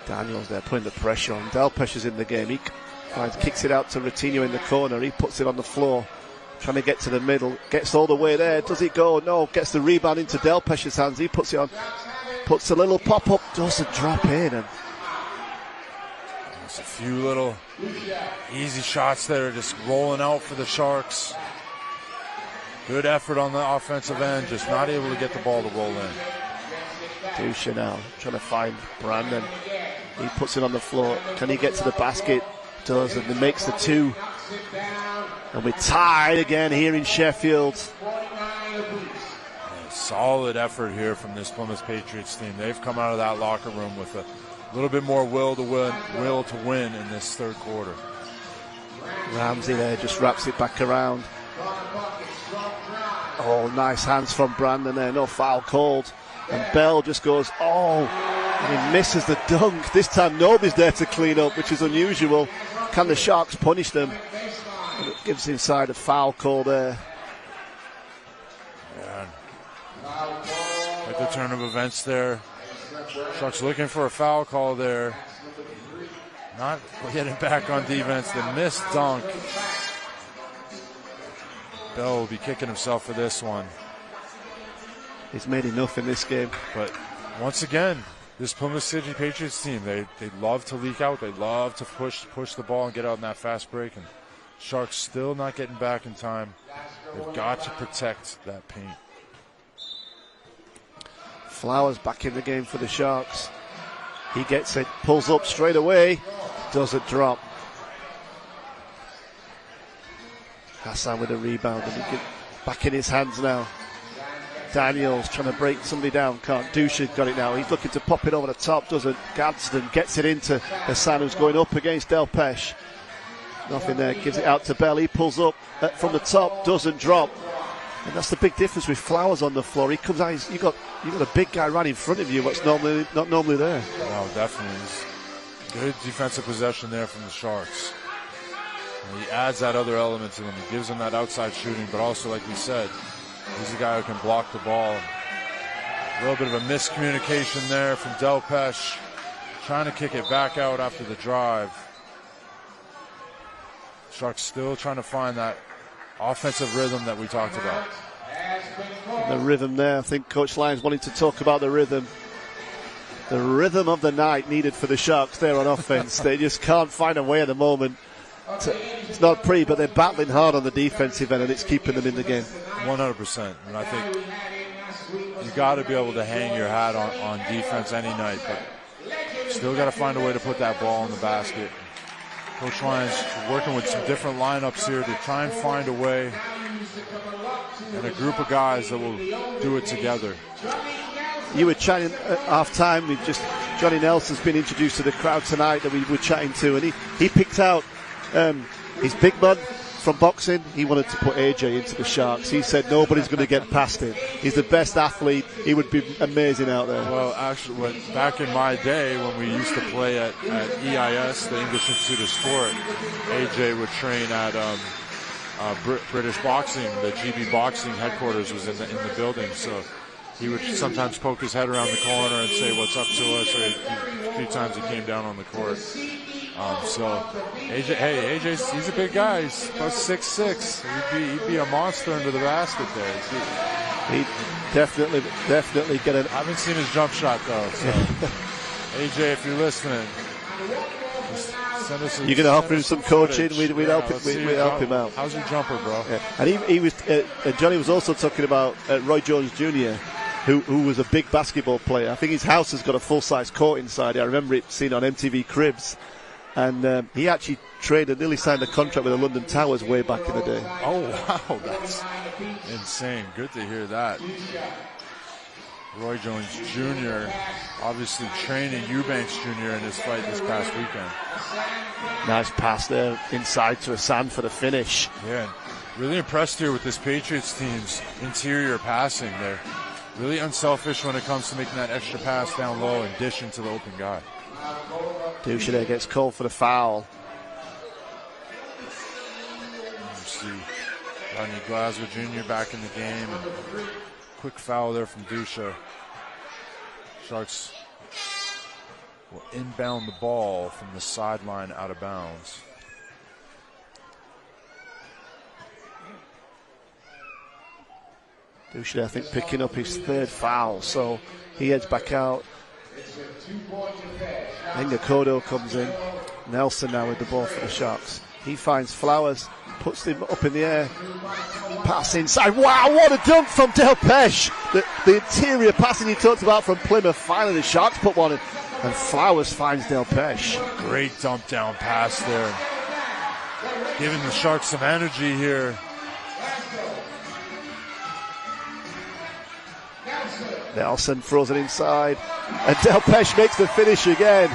Daniels there putting the pressure on. Delpesh is in the game. He kicks it out to Ratinho in the corner. He puts it on the floor, trying to get to the middle. Gets all the way there. Does it go? No. Gets the rebound into Delpesh's hands. He puts it on. Puts a little pop-up. Doesn't drop in. And there's a few little easy shots there just rolling out for the Sharks. Good effort on the offensive end. Just not able to get the ball to roll in. Dusha now trying to find Brandon. He puts it on the floor. Can he get to the basket? Does, and he makes the 2. And we're tied again here in Sheffield. Solid effort here from this Plymouth Patriots team. They've come out of that locker room with a little bit more will to win in this third quarter. Ramsey there just wraps it back around. Oh, nice hands from Brandon there. No foul called. And Bell just goes, and he misses the dunk. This time nobody's there to clean up, which is unusual. Can the Sharks punish them? And it gives inside a foul call there. Yeah. Like the turn of events there. Sharks looking for a foul call there. Not getting back on defense. The missed dunk. Bell will be kicking himself for this one. He's made enough in this game. But once again, this Plymouth City Patriots team, they love to leak out. They love to push the ball and get out in that fast break. And Sharks still not getting back in time. They've got to protect that paint. Flowers back in the game for the Sharks. He gets it, pulls up straight away, doesn't drop. Hassan with a rebound, and he back in his hands now. Daniels trying to break somebody down, can't. Dusha got it now. He's looking to pop it over the top, doesn't. Gadsden gets it into Hassan, who's going up against Delpesh. Nothing there, gives it out to Bell. He pulls up from the top, doesn't drop. And that's the big difference with Flowers on the floor. He comes out, you got a big guy right in front of you, what's normally not normally there. No, definitely. Good defensive possession there from the Sharks. And he adds that other element to them. He gives them that outside shooting, but also, like we said, he's a guy who can block the ball. A little bit of a miscommunication there from Delpesh, trying to kick it back out after the drive. Sharks still trying to find that offensive rhythm that we talked about. The rhythm there, I think Coach Lyons wanting to talk about the rhythm. The rhythm of the night needed for the Sharks there on offense. They just can't find a way at the moment. It's not pretty, but they're battling hard on the defensive end, and it's keeping them in the game. 100%. And I think you got to be able to hang your hat on defense any night, but still got to find a way to put that ball in the basket. Coach Lyons working with some different lineups here to try and find a way, and a group of guys that will do it together. You were chatting at half-time. Johnny Nelson's been introduced to the crowd tonight that we were chatting to, and he picked out his big man from boxing. He wanted to put AJ into the Sharks. He said nobody's going to get past him. He's the best athlete. He would be amazing out there. Well, actually, back in my day when we used to play at EIS, the English Institute of Sport, AJ would train at British Boxing. The GB Boxing headquarters was in the building, so he would sometimes poke his head around the corner and say what's up to us, or a few times he came down on the court. So AJ, he's a big guy. He's about 6'6". He'd be a monster under the basket there. He'd definitely get it. I haven't seen his jump shot though. So AJ, if you're listening, send us. You're going to offer him some coaching. We'd help him out. How's your jumper, bro? Yeah. And he was. Johnny was also talking about Roy Jones Jr. who was a big basketball player. I think his house has got a full-size court inside it. I remember it seen on MTV Cribs. And he actually nearly signed a contract with the London Towers way back in the day. Oh, wow, that's insane. Good to hear that. Roy Jones Jr. obviously training Eubanks Jr. in his fight this past weekend. Nice pass there inside to Hassan for the finish. Yeah, really impressed here with this Patriots team's interior passing. They're really unselfish when it comes to making that extra pass down low and dishing to the open guy. Duchesne gets called for the foul. You see Rodney Glasgow Jr. back in the game. And quick foul there from Duchesne. Sharks will inbound the ball from the sideline out of bounds. Duchesne, I think, picking up his third foul, so he heads back out. Kodo comes in. Nelson now with the ball for the Sharks. He finds Flowers, puts him up in the air. Pass inside. Wow, what a dunk from Delpeche. The interior passing he talked about from Plymouth. Finally, the Sharks put one in, and Flowers finds Delpeche. Great dump down pass there. Giving the Sharks some energy here. Nelson throws it inside, and Delpeche makes the finish again.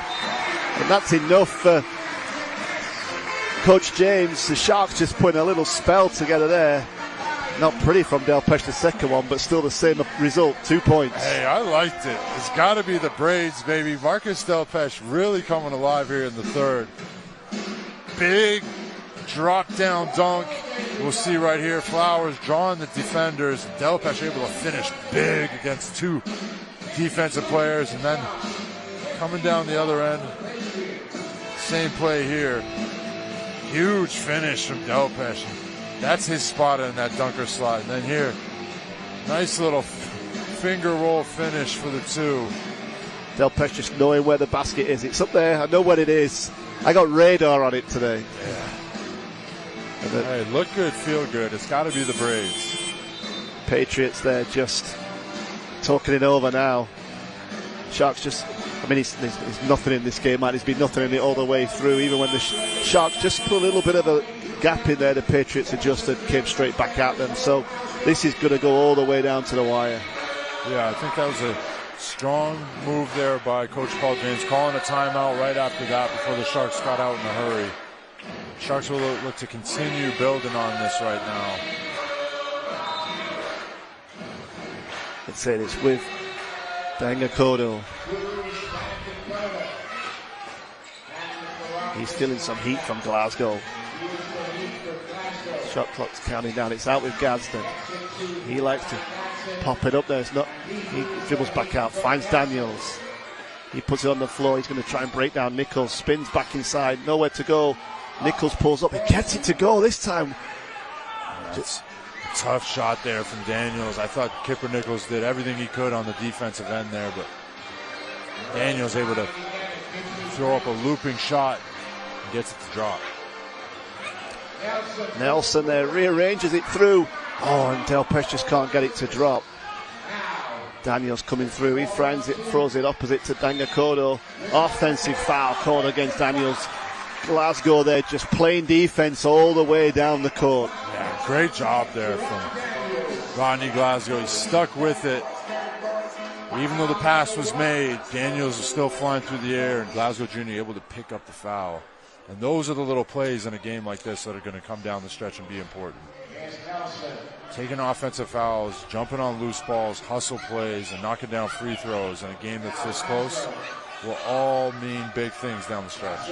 And that's enough for Coach James. The Sharks just putting a little spell together there. Not pretty from Delpeche, the second one, but still the same result, 2 points. Hey, I liked it. It's got to be the braids, baby. Marcus Delpeche really coming alive here in the third. Big drop down dunk. We'll see right here, Flowers drawing the defenders. Delpeche able to finish big against two defensive players, and then coming down the other end. Same play here. Huge finish from Delpeche. That's his spot in that dunker slot. And then here, nice little finger roll finish for the two. Delpeche just knowing where the basket is. It's up there. I know what it is. I got radar on it today. Yeah. Hey, look good, feel good. It's got to be the braids. Patriots there just talking it over now. Sharks just, I mean, there's nothing in this game, man. There's been nothing in it all the way through. Even when the Sharks just put a little bit of a gap in there, the Patriots adjusted, came straight back at them. So this is going to go all the way down to the wire. Yeah, I think that was a strong move there by Coach Paul James, calling a timeout right after that before the Sharks got out in a hurry. Sharks will look to continue building on this right now. Let's say this with Kodo. He's feeling some heat from Glasgow. Shot clock's counting down. It's out with Gadsden. He likes to pop it up there. It's not. He dribbles back out, finds Daniels. He puts it on the floor. He's going to try and break down Nichols. Spins back inside. Nowhere to go. Nichols pulls up. He gets it to go this time. Just a tough shot there from Daniels. I thought Kipper Nichols did everything he could on the defensive end there, but Daniels able to throw up a looping shot and gets it to drop. Nelson there rearranges it through. Oh, and Delpeche just can't get it to drop. Daniels coming through. He throws it opposite to Kodo. Offensive foul called against Daniels. Glasgow there just playing defense all the way down the court. Yeah, great job there from Rodney Glasgow. He stuck with it. Even though the pass was made, Daniels is still flying through the air, and Glasgow Jr. able to pick up the foul. And those are the little plays in a game like this that are going to come down the stretch and be important. Taking offensive fouls, jumping on loose balls, hustle plays, and knocking down free throws in a game that's this close will all mean big things down the stretch.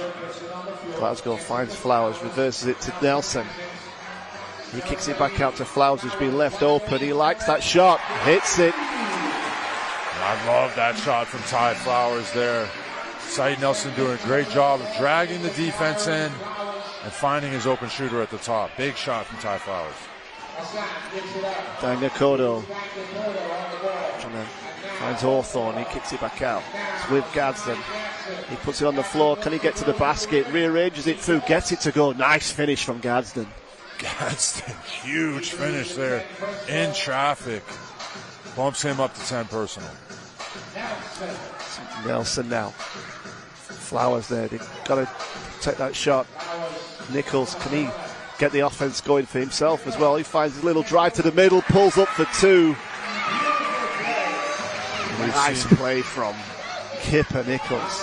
Glasgow finds Flowers, reverses it to Nelson. He kicks it back out to Flowers, who's been left open. He likes that shot, hits it. I love that shot from Ty Flowers there. Saeed Nelson doing a great job of dragging the defense in and finding his open shooter at the top. Big shot from Ty Flowers. Kodo finds Hawthorne. He kicks it back out. It's with Gadsden. He puts it on the floor. Can he get to the basket? Rearranges it through. Gets it to go. Nice finish from Gadsden. Gadsden, huge finish there in traffic. Bumps him up to 10 personal. Nelson now. Flowers there. They've got to take that shot. Nichols, can he get the offense going for himself as well? He finds his little drive to the middle, pulls up for two. Nice play from Kipper Nichols.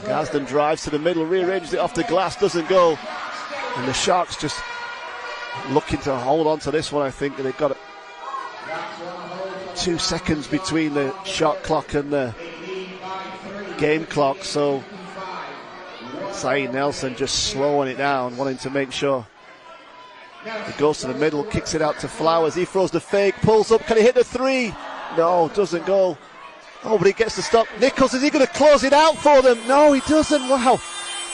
Gazden drives to the middle, rearranges it off the glass, doesn't go. And the Sharks just looking to hold on to this one, I think. They've got 2 seconds between the shot clock and the game clock, so Saeed Nelson just slowing it down, wanting to make sure. He goes to the middle, kicks it out to Flowers. He throws the fake, pulls up. Can he hit the three? No, doesn't go. Oh, but he gets the stop. Nichols, is he going to close it out for them? No, he doesn't. Wow.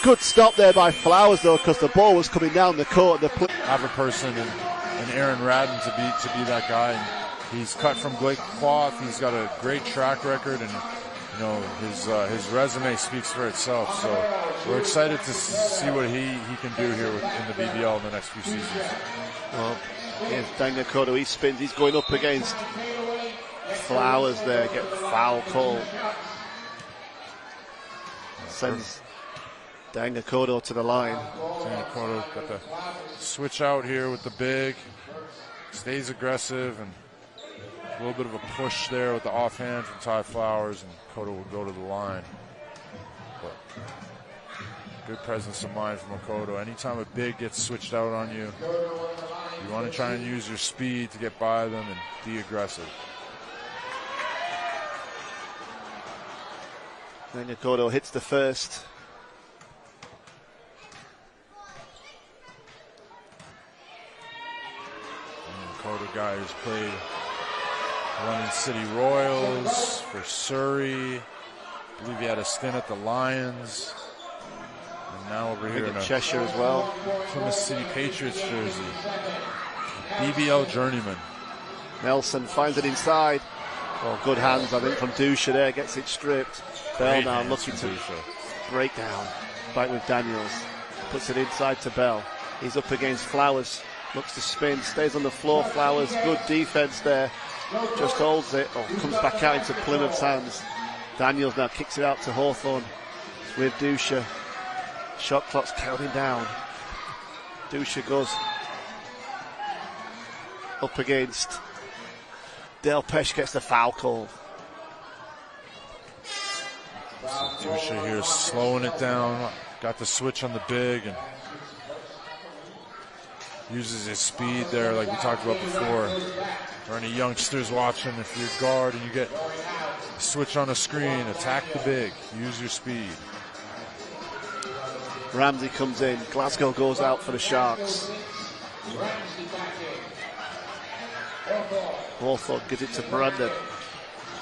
Good stop there by Flowers, though, because the ball was coming down the court. Have a person and Aaron Radden to be that guy. And he's cut from great cloth. He's got a great track record, and you know his resume speaks for itself. So we're excited to see what he can do here in the BBL in the next few seasons. Well, here's Daniel Kodo. He spins. He's going up against Flowers there. Get foul call. Sends Daniel Kodo to the line. Daniel Kodo got the switch out here with the big. Stays aggressive, and a little bit of a push there with the offhand from Ty Flowers, and Kodo will go to the line. But good presence of mind from Kodo. Anytime a big gets switched out on you, you want to try and use your speed to get by them and be aggressive. Daniel Kodo hits the first. Kodo guy who's played London City Royals for Surrey. I believe he had a stint at the Lions. And now over here in Cheshire as well. Plymouth City Patriots jersey. BBL journeyman. Nelson finds it inside. Oh, good hands, I think, from Dusha there. Gets it stripped. Bell now looking to break down. Back with Daniels. Puts it inside to Bell. He's up against Flowers. Looks to spin. Stays on the floor. Flowers. Good defense there. Just holds it. Oh, comes back out into Plymouth's hands. Daniels now kicks it out to Hawthorne. It's with Dusha. Shot clock's counting down. Dusha goes up against Del Pesh, gets the foul call. Dusha here slowing it down. Got the switch on the big and uses his speed there like we talked about before. For any youngsters watching, if you're guard and you get a switch on a screen, attack the big. Use your speed. Ramsey comes in. Glasgow goes out for the Sharks. Hawthorne gives it to Brandon.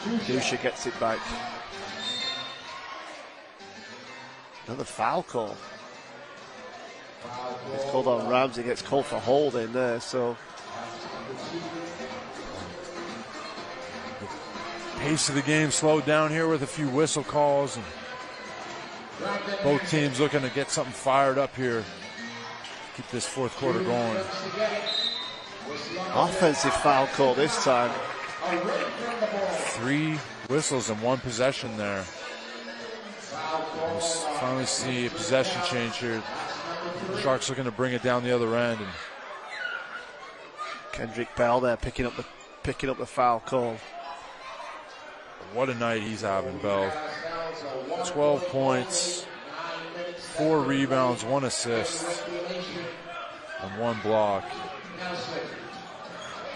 Dusha gets it back. Another foul call. It's called on Ramsey, gets called for holding there, so. The pace of the game slowed down here with a few whistle calls, and both teams looking to get something fired up here. Keep this fourth quarter going. Offensive foul call this time. 3 whistles in 1 possession there. We'll finally see a possession change here. Sharks looking to bring it down the other end. And Kendrick Bell there picking up the foul call. What a night he's having, Bell. 12 points, 4 rebounds, 1 assist, and 1 block.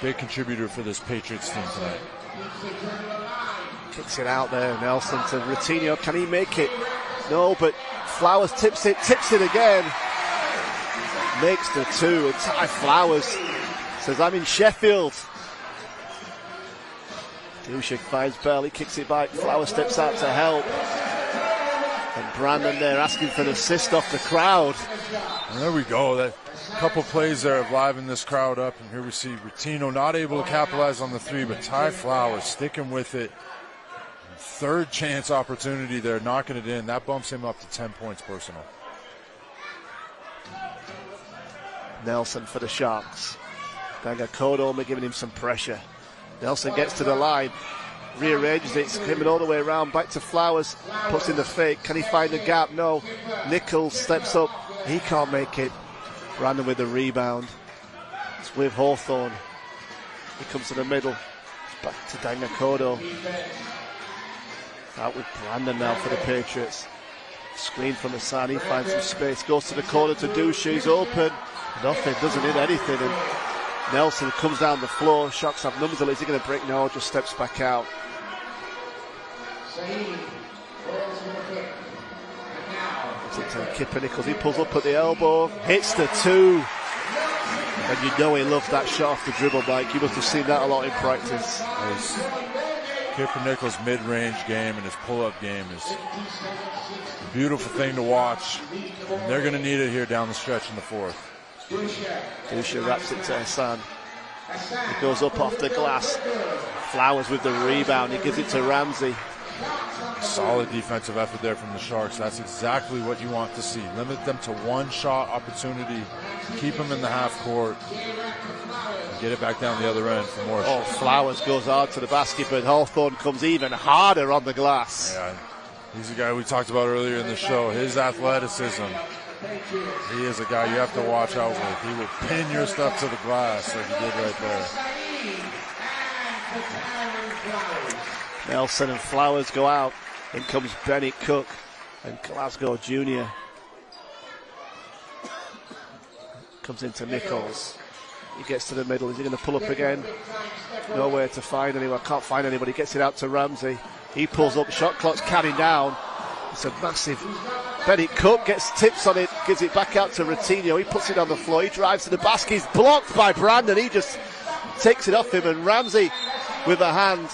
Big contributor for this Patriots team tonight. Kicks it out there, Nelson to Routinho. Can he make it? No, but Flowers tips it again. Makes the 2, and Ty Flowers says, I'm in Sheffield. Dusha finds Bell, he kicks it back. Flowers steps out to help. And Brandon there asking for an assist off the crowd. And there we go. That couple plays there have livened this crowd up. And here we see Routinho not able to capitalize on the 3, but Ty Flowers sticking with it. 3rd chance opportunity there, knocking it in. That bumps him up to 10 points personal. Nelson for the Sharks. Daniel Kodo only giving him some pressure. Nelson gets to the line, rearranges it, skimming all the way around, back to Flowers, puts in the fake. Can he find the gap? No. Nichols steps up, he can't make it. Brandon with the rebound. It's with Hawthorne. He comes to the middle. It's back to Dangakodo. Out with Brandon now for the Patriots. Screen from Hassan, he finds some space, goes to the corner to Dusha, he's open. Nothing, doesn't hit anything. And Nelson comes down the floor. Sharks have numbers. Is he going to break? No, just steps back out. To Kipper Nichols, he pulls up at the elbow, hits the two, and you know he loves that shot off the dribble, Mike. You must have seen that a lot in practice. Kipper Nichols' mid-range game and his pull-up game is a beautiful thing to watch. And they're going to need it here down the stretch in the fourth. Dusha wraps it to Hassan. He goes up off the glass. Flowers with the rebound. He gives it to Ramsey. Solid defensive effort there from the Sharks. That's exactly what you want to see. Limit them to one shot opportunity. Keep them in the half court. And get it back down the other end for more shots. Flowers goes hard to the basket, but Hawthorne comes even harder on the glass. Yeah, he's a guy we talked about earlier in the show. His athleticism. He is a guy you have to watch out with. He will pin your stuff to the glass like he did right there. Nelson and Flowers go out. In comes Bennett Cook and Glasgow Jr. Comes into Nichols. He gets to the middle. Is he going to pull up again? Nowhere to find anyone. Can't find anybody. Gets it out to Ramsey. He pulls up. Shot clock's counting down. It's a massive. Bennett Cook gets tips on it. Gives it back out to Ratinho. He puts it on the floor. He drives to the basket. He's blocked by Brandon. He just takes it off him. And Ramsey with a hand.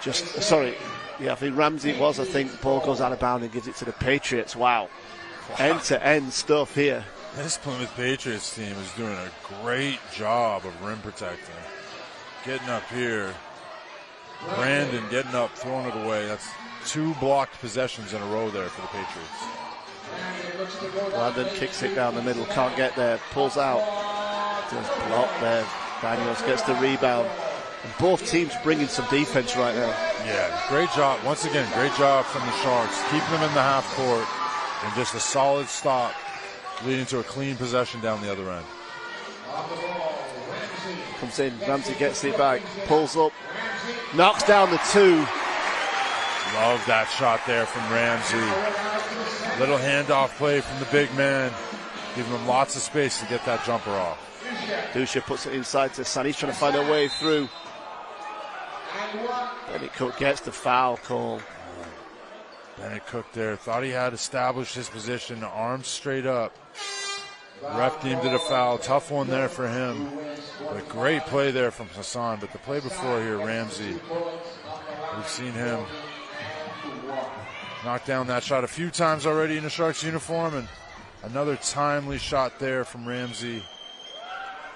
I think Ramsey it was. I think the ball goes out of bounds and gives it to the Patriots. Wow. End-to-end stuff here. This Plymouth Patriots team is doing a great job of rim protecting. Getting up here. Brandon getting up, throwing it away. That's 2 blocked possessions in a row there for the Patriots. Brandon kicks it down the middle. Can't get there. Pulls out. Just blocked there. Daniels gets the rebound. And both teams bringing some defense right now. Yeah, great job. Once again, great job from the Sharks. Keeping them in the half court and just a solid stop leading to a clean possession down the other end. Comes in, Ramsey gets it back, pulls up, knocks down the 2. Love that shot there from Ramsey. Little handoff play from the big man, giving him lots of space to get that jumper off. Dusha puts it inside to San. He's trying to find a way through. Bennett Cook gets the foul call. Bennett Cook there thought he had established his position, arms straight up. Ref deemed it a foul. Tough one there for him. But great play there from Hassan. But the play before here, Ramsey, we've seen him knock down that shot a few times already in the Sharks uniform. And another timely shot there from Ramsey,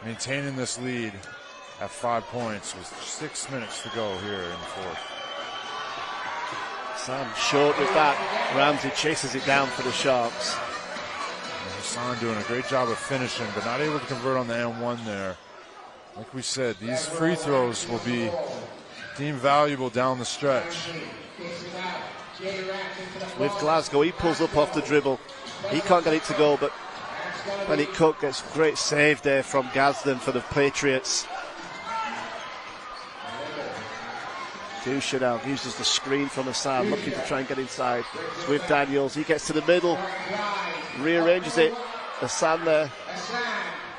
maintaining this lead at 5 points with 6 minutes to go here in the fourth. Hassan short with that. Ramsey chases it down for the Sharks. And Hassan doing a great job of finishing, but not able to convert on the N1 there. Like we said, these free throws will be deemed valuable down the stretch. With Glasgow, he pulls up off the dribble. He can't get it to go, but Bennett Cook gets a great save there from Gazden for the Patriots. Dusha now uses the screen from Hassan, looking to try and get inside. It's with Daniels, he gets to the middle, rearranges it. Hassan there,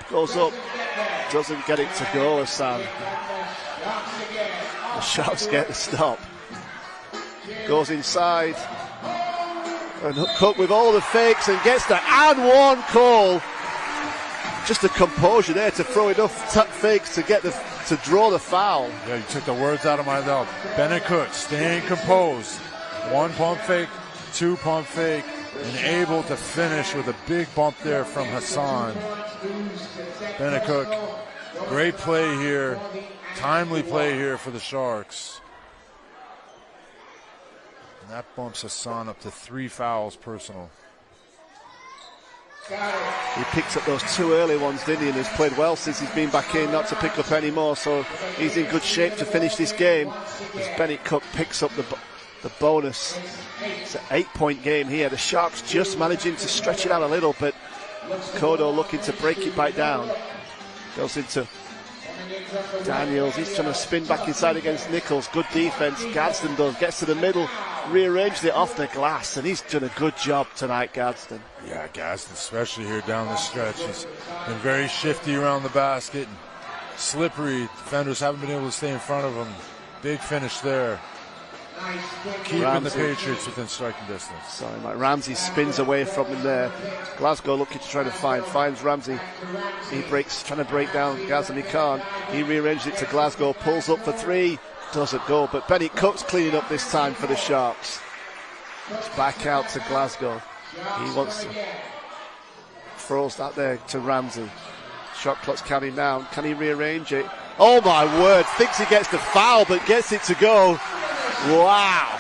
goes up, doesn't get it to go, Hassan. The Sharks get the stop. Goes inside. And Cook with all the fakes and gets the and one call. Just the composure there to throw enough fakes to get to draw the foul. Yeah, you took the words out of my mouth. Bennett Cook staying composed. 1 pump fake, 2 pump fake, and able to finish with a big bump there from Hassan. Bennett Cook, great play here, timely play here for the Sharks. And that bumps Hassan up to 3 fouls personal. He picked up those 2 early ones, didn't he? And has played well since he's been back in, not to pick up any more. So he's in good shape to finish this game. As Bennett Cook picks up the bonus. It's an 8-point game here. The Sharks just managing to stretch it out a little, but Kodo looking to break it back down. Goes into Daniels. He's trying to spin back inside against Nichols. Good defense. Gadsden does. Gets to the middle. Rearranged it off the glass, and he's done a good job tonight, Gadsden. Yeah, Gadsden, especially here down the stretch. He's been very shifty around the basket and slippery. Defenders haven't been able to stay in front of him. Big finish there. Keeping Ramsey, the Patriots within striking distance. Sorry, Mike. Ramsey spins away from him there. Glasgow looking to try to finds Ramsey. He trying to break down Gadsden. He can't. He rearranges it to Glasgow. Pulls up for 3. Doesn't go. But Bennett Cook's cleaning up this time for the Sharks. It's back out to Glasgow. He wants to throws that there to Ramsey. Shot clock's counting down. Can he rearrange it? Oh my word! Thinks he gets the foul, but gets it to go. Wow.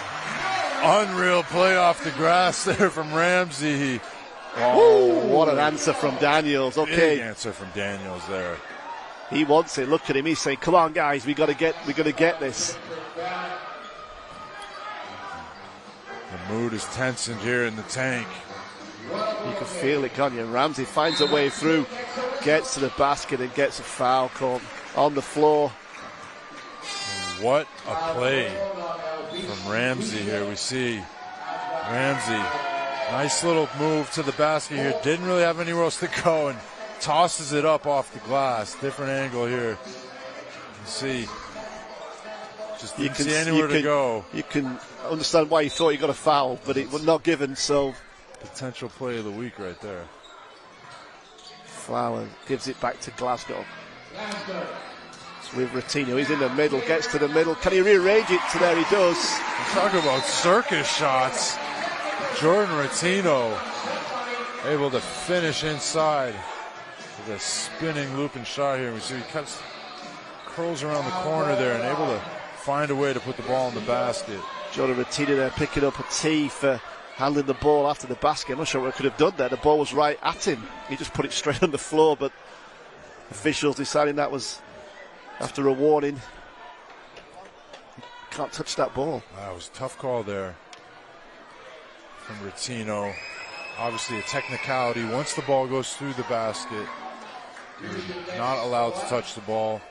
Unreal play off the grass there from Ramsey. Oh, what an answer from Daniels. Okay. Big answer from Daniels there. He wants it. Look at him. He's saying, come on, guys. We got to get this. The mood is tense in here in the tank. You can feel it, can't you? Ramsey finds a way through, gets to the basket and gets a foul called on the floor. What a play from Ramsey here. We see Ramsey, nice little move to the basket here. Didn't really have anywhere else to go and tosses it up off the glass. Different angle here. You can see. Just didn't see anywhere to go. You can understand why he thought he got a foul, but it was not given, so. Potential play of the week right there. Flower gives it back to Glasgow. It's with Ratinho. He's in the middle, gets to the middle. Can he rearrange it? There he does. Talk about circus shots. Jordan Ratinho able to finish inside with a spinning looping shot here. We see he curls around the corner there and able to find a way to put the ball in the basket. Jordan Ratinho there picking up a tee for handling the ball after the basket. I'm not sure what he could have done there. The ball was right at him. He just put it straight on the floor, but officials deciding that was after a warning. Can't touch that ball. That was a tough call there from Ratinho. Obviously a technicality. Once the ball goes through the basket, you're not allowed to touch the ball.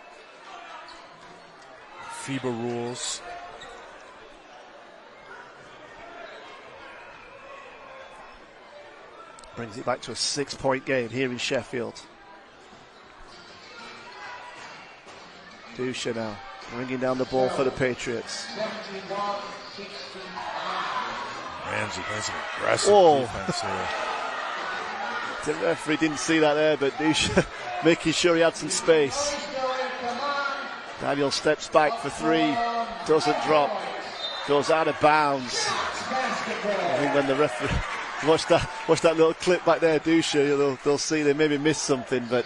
FIBA rules. Brings it back to a 6-point game here in Sheffield. Dusha now bringing down the ball for the Patriots. Ramsey playing some aggressive defense here. The referee didn't see that there, but Dusha making sure he had some space. Daniel steps back for 3, doesn't drop, goes out of bounds. I think when the referee watch that little clip back there, Dusha, they'll see they maybe missed something, but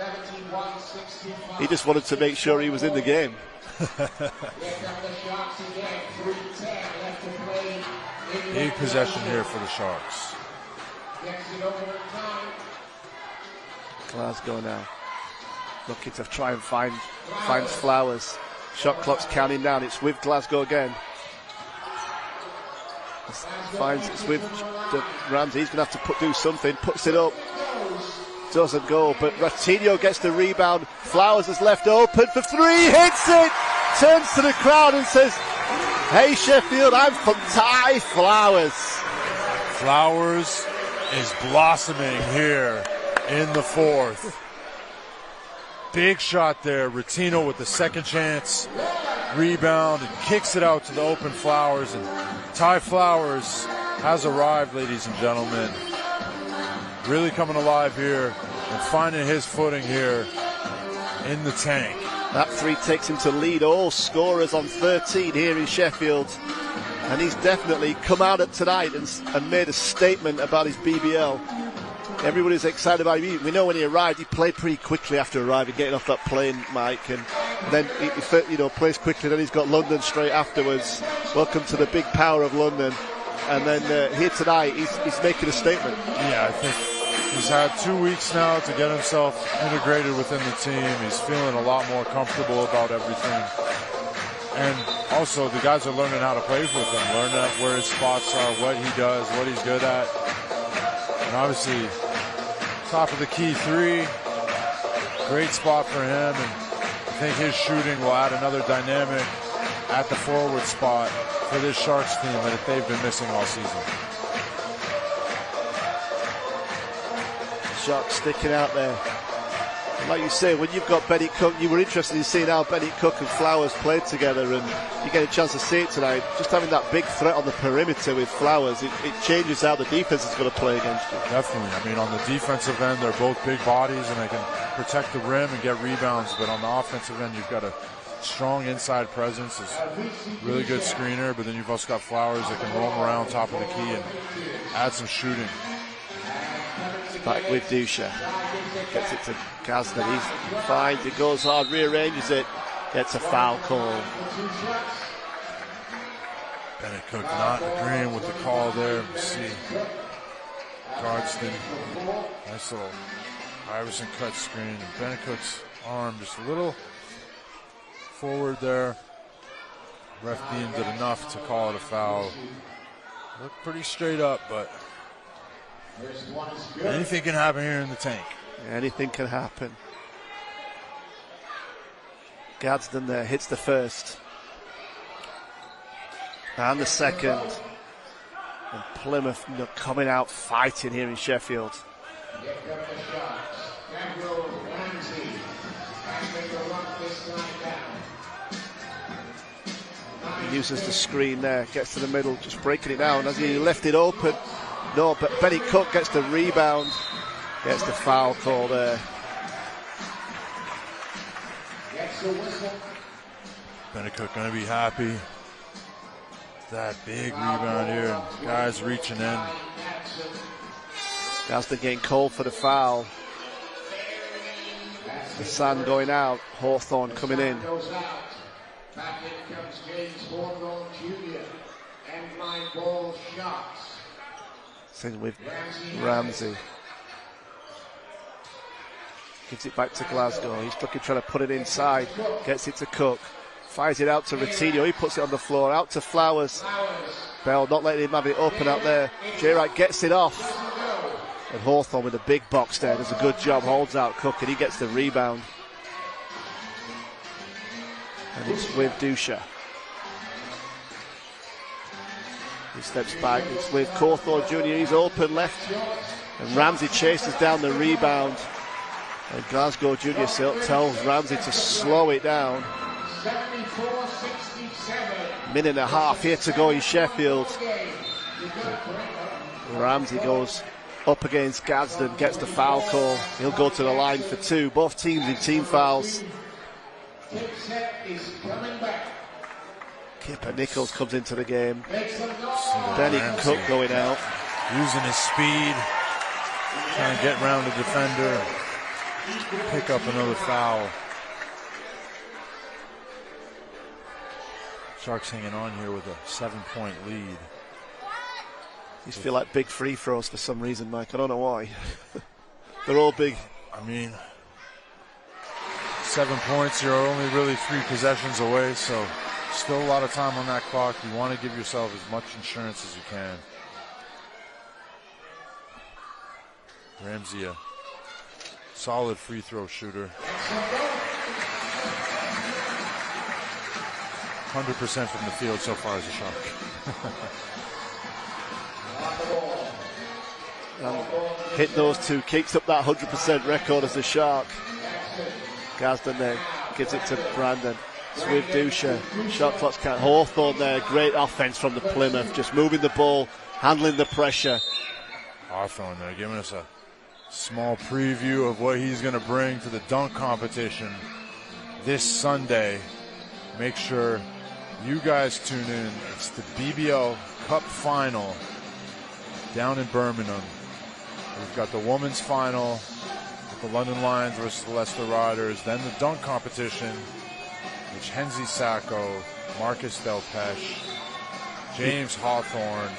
he just wanted to make sure he was in the game. Big possession here for the Sharks. Glasgow now looking to try and finds Flowers. Shot clock's counting down. It's with Glasgow again. It's with Ramsey. He's going to have to do something. Puts it up. Doesn't go, but Ratinho gets the rebound. Flowers is left open for 3. Hits it. Turns to the crowd and says, "Hey Sheffield, I'm from Ty Flowers." Flowers is blossoming here in the 4th. Big shot there. Ratinho with the second chance. Rebound and kicks it out to the open Flowers. And Ty Flowers has arrived, ladies and gentlemen. Really coming alive here and finding his footing here in the tank. That 3 takes him to lead all scorers on 13 here in Sheffield. And he's definitely come out at tonight and made a statement about his BBL. Everybody's excited about him. We know when he arrived, he played pretty quickly after arriving, getting off that plane, Mike, and then he plays quickly. Then he's got London straight afterwards. Welcome to the big power of London. And then here tonight, he's making a statement. Yeah, I think He's had 2 weeks now to get himself integrated within the team. He's feeling a lot more comfortable about everything. And also, the guys are learning how to play with him, learning where his spots are, what he does, what he's good at. And obviously, top of the key three, great spot for him. And I think his shooting will add another dynamic at the forward spot for this Sharks team that they've been missing all season. Sharks sticking out there. And like you say, when you've got Benny Cook, you were interested in seeing how Benny Cook and Flowers played together, and you get a chance to see it tonight. Just having that big threat on the perimeter with Flowers, it changes how the defense is going to play against you. Definitely. I mean, on the defensive end, they're both big bodies and they can protect the rim and get rebounds. But on the offensive end, you've got a strong inside presence, is really good screener, but then you've also got Flowers that can roam around top of the key and add some shooting. Back with Dusha. Gets it to Gazden. He finds it, goes hard, rearranges it, gets a foul call. Bennett Cook not agreeing with the call there. You see Guardston, nice little Iverson cut screen, and Bennett Cook's arm just a little forward there. Ref deemed it enough to call it a foul. Looked pretty straight up, but anything can happen here in the tank. Anything can happen. Gadsden there hits the first and the second, and Plymouth coming out fighting here in Sheffield. He uses the screen there, gets to the middle, just breaking it down as he left it open. No, but Benny Cook gets the rebound, gets the foul call there. Benny Cook going to be happy. That big rebound here, and guys reaching in. Gadsden getting called for the foul. The sun going out, Hawthorne coming in. Back in comes James Hawthorne Jr. and line ball shots. In with Ramsey. Gives it back to Glasgow. He's looking, trying to put it inside. Gets it to Cook. Fires it out to Ratinho. He puts it on the floor. Out to Flowers. Bell not letting him have it open out there. J. Wright gets it off. And Hawthorne with a big box there. Does a good job. Holds out Cook and he gets the rebound. And it's with Dusha. He steps back. It's with Cawthorne Jr. He's open left. And Ramsey chases down the rebound. And Glasgow Jr. tells Ramsey to slow it down. 74-67. Minute and a half here to go in Sheffield. Ramsey goes up against Gadsden, gets the foul call. He'll go to the line for two. Both teams in team fouls. Kipper Nichols comes into the game. Benny Cook going out. Using his speed, trying to get around the defender, pick up another foul. Sharks hanging on here with a 7-point lead. These feel like big free throws for some reason, Mike. I don't know why. They're all big. I mean, 7 points, you're only really 3 possessions away, so still a lot of time on that clock. You want to give yourself as much insurance as you can. Ramsey, a solid free throw shooter. 100% from the field so far as a Shark. Hit those two, keeps up that 100% record as a Shark. Gadsden there gives it to Brandon. It's with Dusha. Shot clock's count. Hawthorne there. Great offense from the Plymouth. Just moving the ball, handling the pressure. Hawthorne there giving us a small preview of what he's going to bring to the dunk competition this Sunday. Make sure you guys tune in. It's the BBL Cup Final down in Birmingham. We've got the women's final with the London Lions versus the Leicester Riders. Then the dunk competition, which Henzi Sacco, Marcus Delpeche, James Hawthorne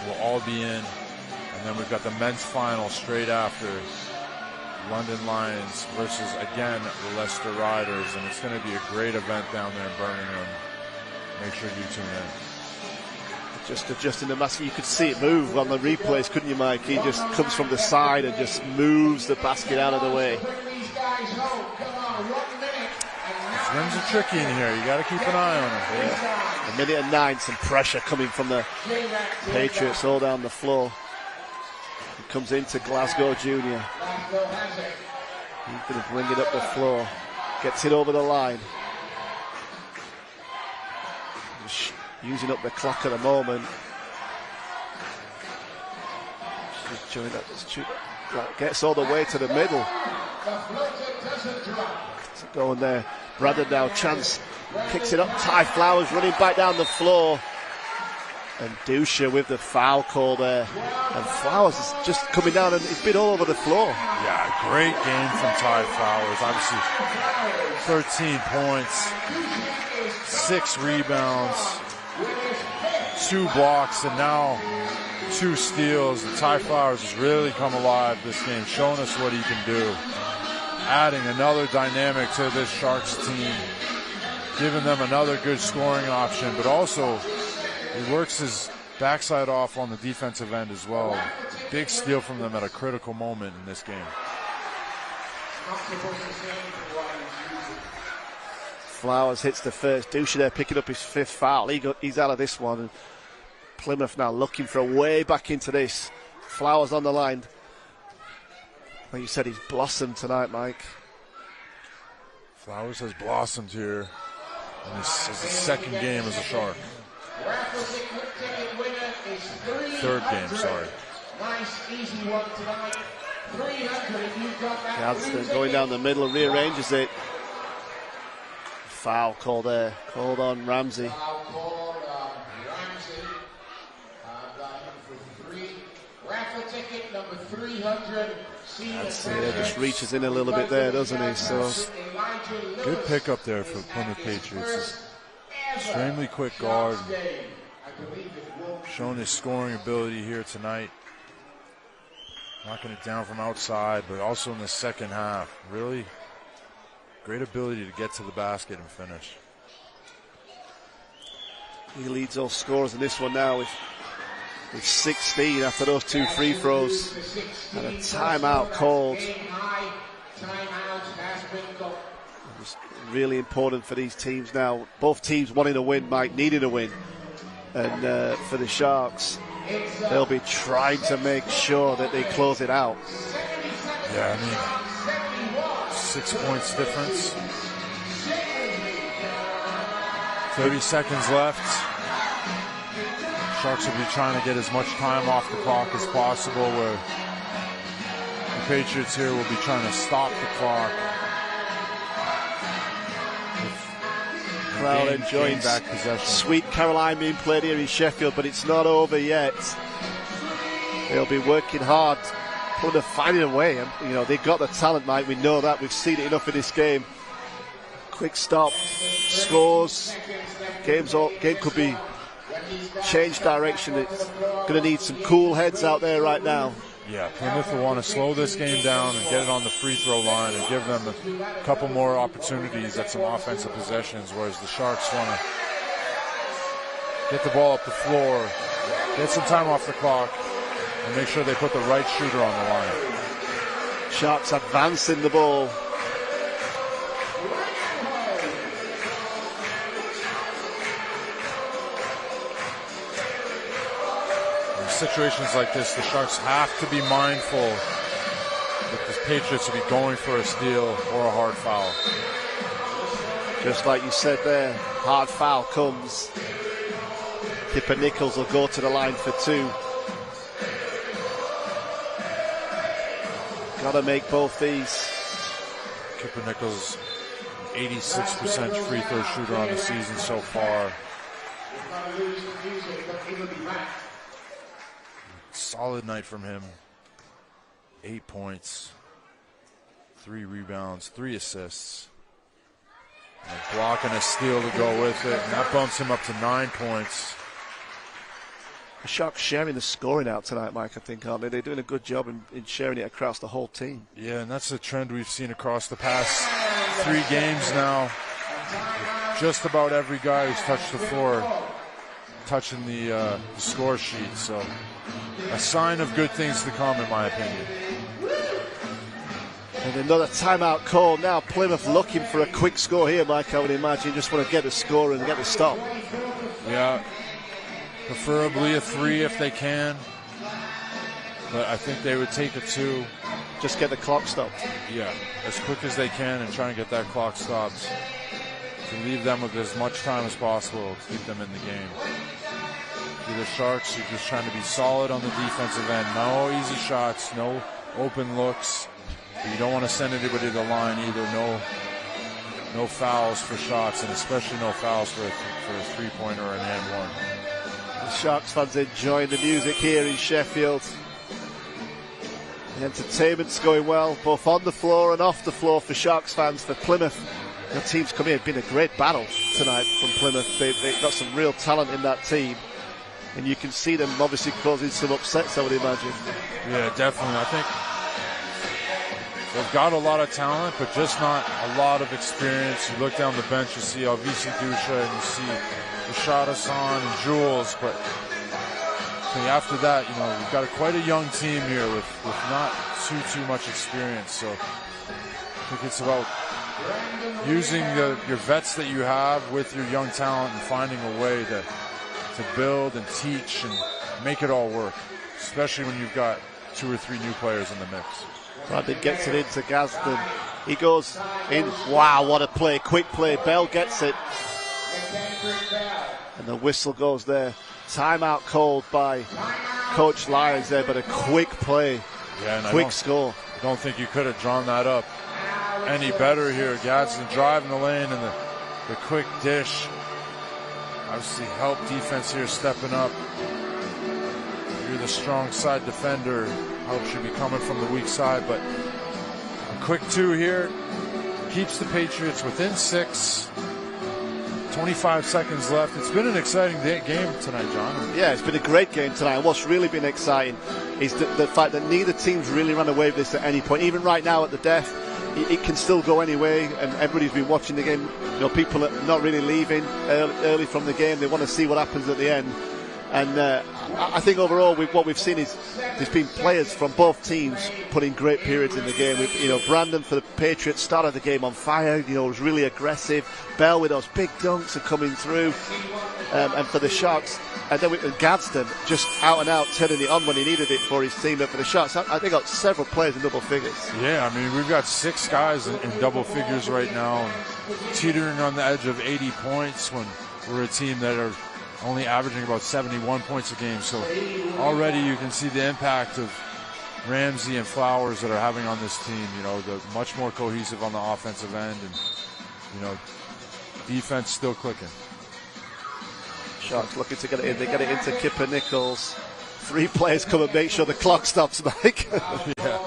will all be in. And And then we've got the men's final straight after. London Lions versus, again, the Leicester Riders. And it's going to be a great event down there in Birmingham. Make sure you tune in. Just adjusting the basket. You could see it move on the replays, couldn't you, Mike? He just comes from the side and just moves the basket out of the way. These rims are tricky in here. You got to keep an eye on them. Yeah. A minute and 9, some pressure coming from the Patriots all down the floor. He comes into Glasgow Junior. He's going to bring it up the floor. Gets it over the line. Just using up the clock at the moment. Just showing that. Gets all the way to the middle. It's going there. Brandon now, chance. Kicks it up. Ty Flowers running back down the floor. And Dusha with the foul call there. And Flowers is just coming down and he's been all over the floor. Yeah, great game from Ty Flowers. Obviously, 13 points, 6 rebounds, 2 blocks, and now 2 steals. And Ty Flowers has really come alive this game, showing us what he can do. Adding another dynamic to this Sharks team, giving them another good scoring option, but also he works his backside off on the defensive end as well. Big steal from them at a critical moment in this game. Flowers hits the first. Dusha there picking up his 5th foul. He's out of this one. And Plymouth now looking for a way back into this. Flowers on the line. Like you said, he's blossomed tonight, Mike. Flowers has blossomed here. And this is his 2nd game as a Shark. 3rd game, sorry. Nice, easy one tonight. 300 if you've got that. Johnston going down the middle, rearranges it. Foul call there, called on Ramsey. Foul called on Ramsey. Got him for 3. Raffle ticket number 300. Just reaches in a little bit there, doesn't he? So good pickup there for Plymouth Patriots. Extremely quick guard, showing his scoring ability here tonight. Knocking it down from outside, but also in the second half. Really great ability to get to the basket and finish. He leads all scorers in this one now with 16 after those 2 free throws. And a timeout called. It's really important for these teams now. Both teams wanting to win, Mike, needing a win. And for the Sharks, they'll be trying to make sure that they close it out. Yeah, I mean, 6 points difference. 30 seconds left. Sharks will be trying to get as much time off the clock as possible, where the Patriots here will be trying to stop the clock. Crowd enjoying back possession. Sweet Caroline being played here in Sheffield, but it's not over yet. They'll be working hard, finding a way. And, you know, they've got the talent, Mike. We know that. We've seen it enough in this game. Quick stop, scores. Game could be changed direction. It's going to need some cool heads out there right now. Yeah, Plymouth will want to slow this game down and get it on the free throw line and give them a couple more opportunities at some offensive possessions, whereas the Sharks want to get the ball up the floor, get some time off the clock, and make sure they put the right shooter on the line. Sharks advancing the ball. Situations like this, the Sharks have to be mindful that the Patriots will be going for a steal or a hard foul. Just like you said there, hard foul comes. Kipper Nichols will go to the line for 2. Got to make both these. Kipper Nichols, 86% free throw shooter on the season so far. Solid night from him. 8 points, 3 rebounds, 3 assists. A block and a steal to go with it. And that bumps him up to 9 points. The Sharks sharing the scoring out tonight, Mike, I think, aren't they? They're doing a good job in sharing it across the whole team. Yeah, and that's a trend we've seen across the past 3 games now. Just about every guy who's touched the floor touching the score sheet. So a sign of good things to come, in my opinion. And another timeout call now. Plymouth looking for a quick score here, Mike, I would imagine. Just want to get the score and get the stop. Yeah, preferably a 3 if they can. But I think they would take a 2. Just get the clock stopped. Yeah, as quick as they can and try and get that clock stopped. To leave them with as much time as possible to keep them in the game. For the Sharks, you're just trying to be solid on the defensive end. No easy shots, no open looks. You don't want to send anybody to the line either. No fouls for shots, and especially no fouls for a three-pointer or an and one. The Sharks fans enjoying the music here in Sheffield. The entertainment's going well, both on the floor and off the floor for Sharks fans. For Plymouth, the team's come here. It's been a great battle tonight from Plymouth. They've got some real talent in that team, and you can see them obviously causing some upsets, I would imagine. Yeah, definitely. I think they've got a lot of talent, but just not a lot of experience. You look down the bench, you see Alvisi Dusha, and you see Rashad Hassan and Jules, but after that, you've got quite a young team here with not too much experience. So I think it's about using your vets that you have with your young talent and finding a way to build and teach and make it all work, especially when you've got 2 or 3 new players in the mix. Brandon gets it into Gadsden. He goes in. Wow, what a play. Quick play. Bell gets it. And the whistle goes there. Timeout called by Coach Lyons there, but a quick play. Yeah, and quick score. I don't think you could have drawn that up any better here. Gadsden driving the lane and the quick dish. Obviously help defense here stepping up. You're the strong side defender. Help should be coming from the weak side, but a quick 2 here keeps the Patriots within 6. 25 seconds left. It's been an exciting game tonight, John. Yeah, it's been a great game tonight. And what's really been exciting is the fact that neither team's really run away with this at any point. Even right now at the death, it can still go any way, and everybody's been watching the game. People are not really leaving early from the game. They want to see what happens at the end. And I think overall, what we've seen is there's been players from both teams putting great periods in the game. Brandon for the Patriots started the game on fire. Was really aggressive. Bell with those big dunks are coming through. And for the Sharks, and then Gadsden just out and out turning it on when he needed it for his team. But for the Sharks, I think got several players in double figures. Yeah, I mean, we've got 6 guys in double figures right now, and teetering on the edge of 80 points when we're a team that are only averaging about 71 points a game. So already you can see the impact of Ramsey and Flowers that are having on this team. They're much more cohesive on the offensive end, and defense still clicking. Sharks looking to get it in. They get it into Kipper Nichols. 3 players come and make sure the clock stops, Mike. Yeah.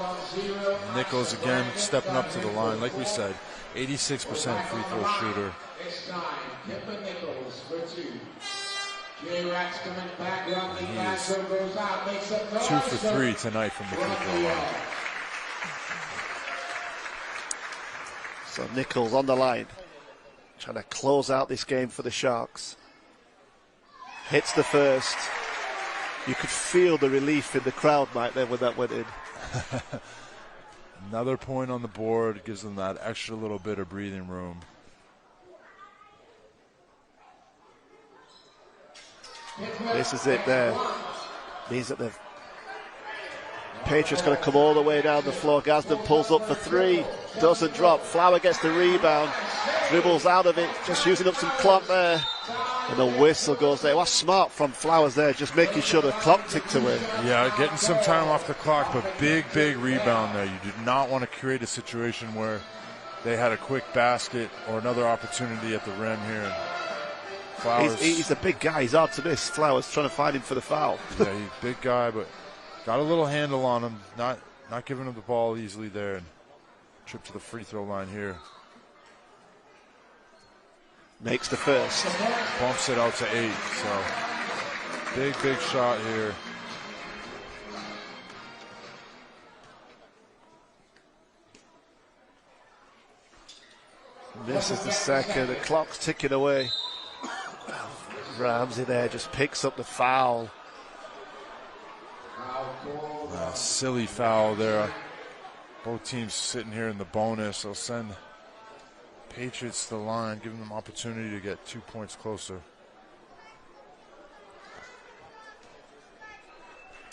Nichols again stepping up to the line. Like we said, 86% free throw shooter. It's time. Kipper Nichols for 2. J-Rax coming back, around the back, goes out, makes up 2 for 3 tonight from the free throw line. So Nichols on the line, trying to close out this game for the Sharks. Hits the first. You could feel the relief in the crowd, Mike, there when that went in. Another point on the board gives them that extra little bit of breathing room. This is it there. Means that the Patriots going to come all the way down the floor. Gadsden pulls up for 3. Doesn't drop. Flower gets the rebound. Dribbles out of it. Just using up some clock there. And the whistle goes there. Well, smart from Flowers there. Just making sure the clock ticked away. Yeah, getting some time off the clock, but big rebound there. You did not want to create a situation where they had a quick basket or another opportunity at the rim here. Flowers. He's a big guy. He's hard to miss. Flowers trying to find him for the foul. Yeah, he's a big guy, but got a little handle on him. Not giving him the ball easily there. And trip to the free throw line here. Makes the first. Bumps it out to 8. So Big shot here. Misses the second. The clock's ticking away. Ramsey there just picks up the foul. Silly foul there. Both teams sitting here in the bonus. They'll send Patriots to the line, giving them opportunity to get 2 points closer.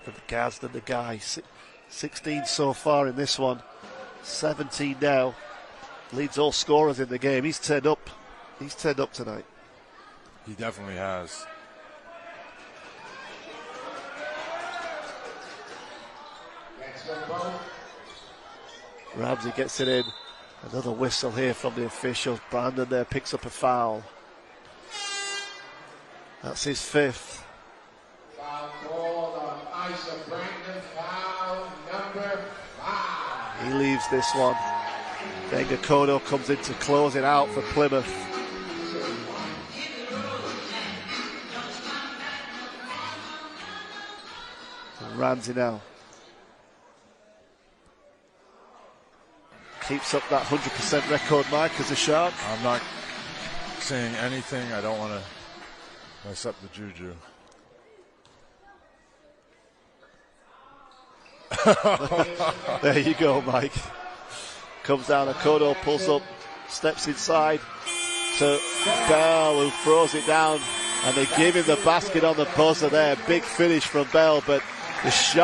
For the Gadsden, the guy, 16 so far in this one, 17 now. Leads all scorers in the game. He's turned up. He's turned up tonight. He definitely has. Ramsey gets it in. Another whistle here from the officials. Brandon there picks up a foul. That's his fifth. Foul called on Isa Brandon, foul number 5. He leaves this one. Then Gakodo comes in to close it out for Plymouth. And Ramsey now keeps up that 100% record mark as a Shark. I'm not saying anything. I don't want to mess up the juju. There you go, Mike. Comes down, Akodo pulls up, steps inside to Bell, who throws it down, and they give him the basket on the buzzer there. Big finish from Bell, but the shot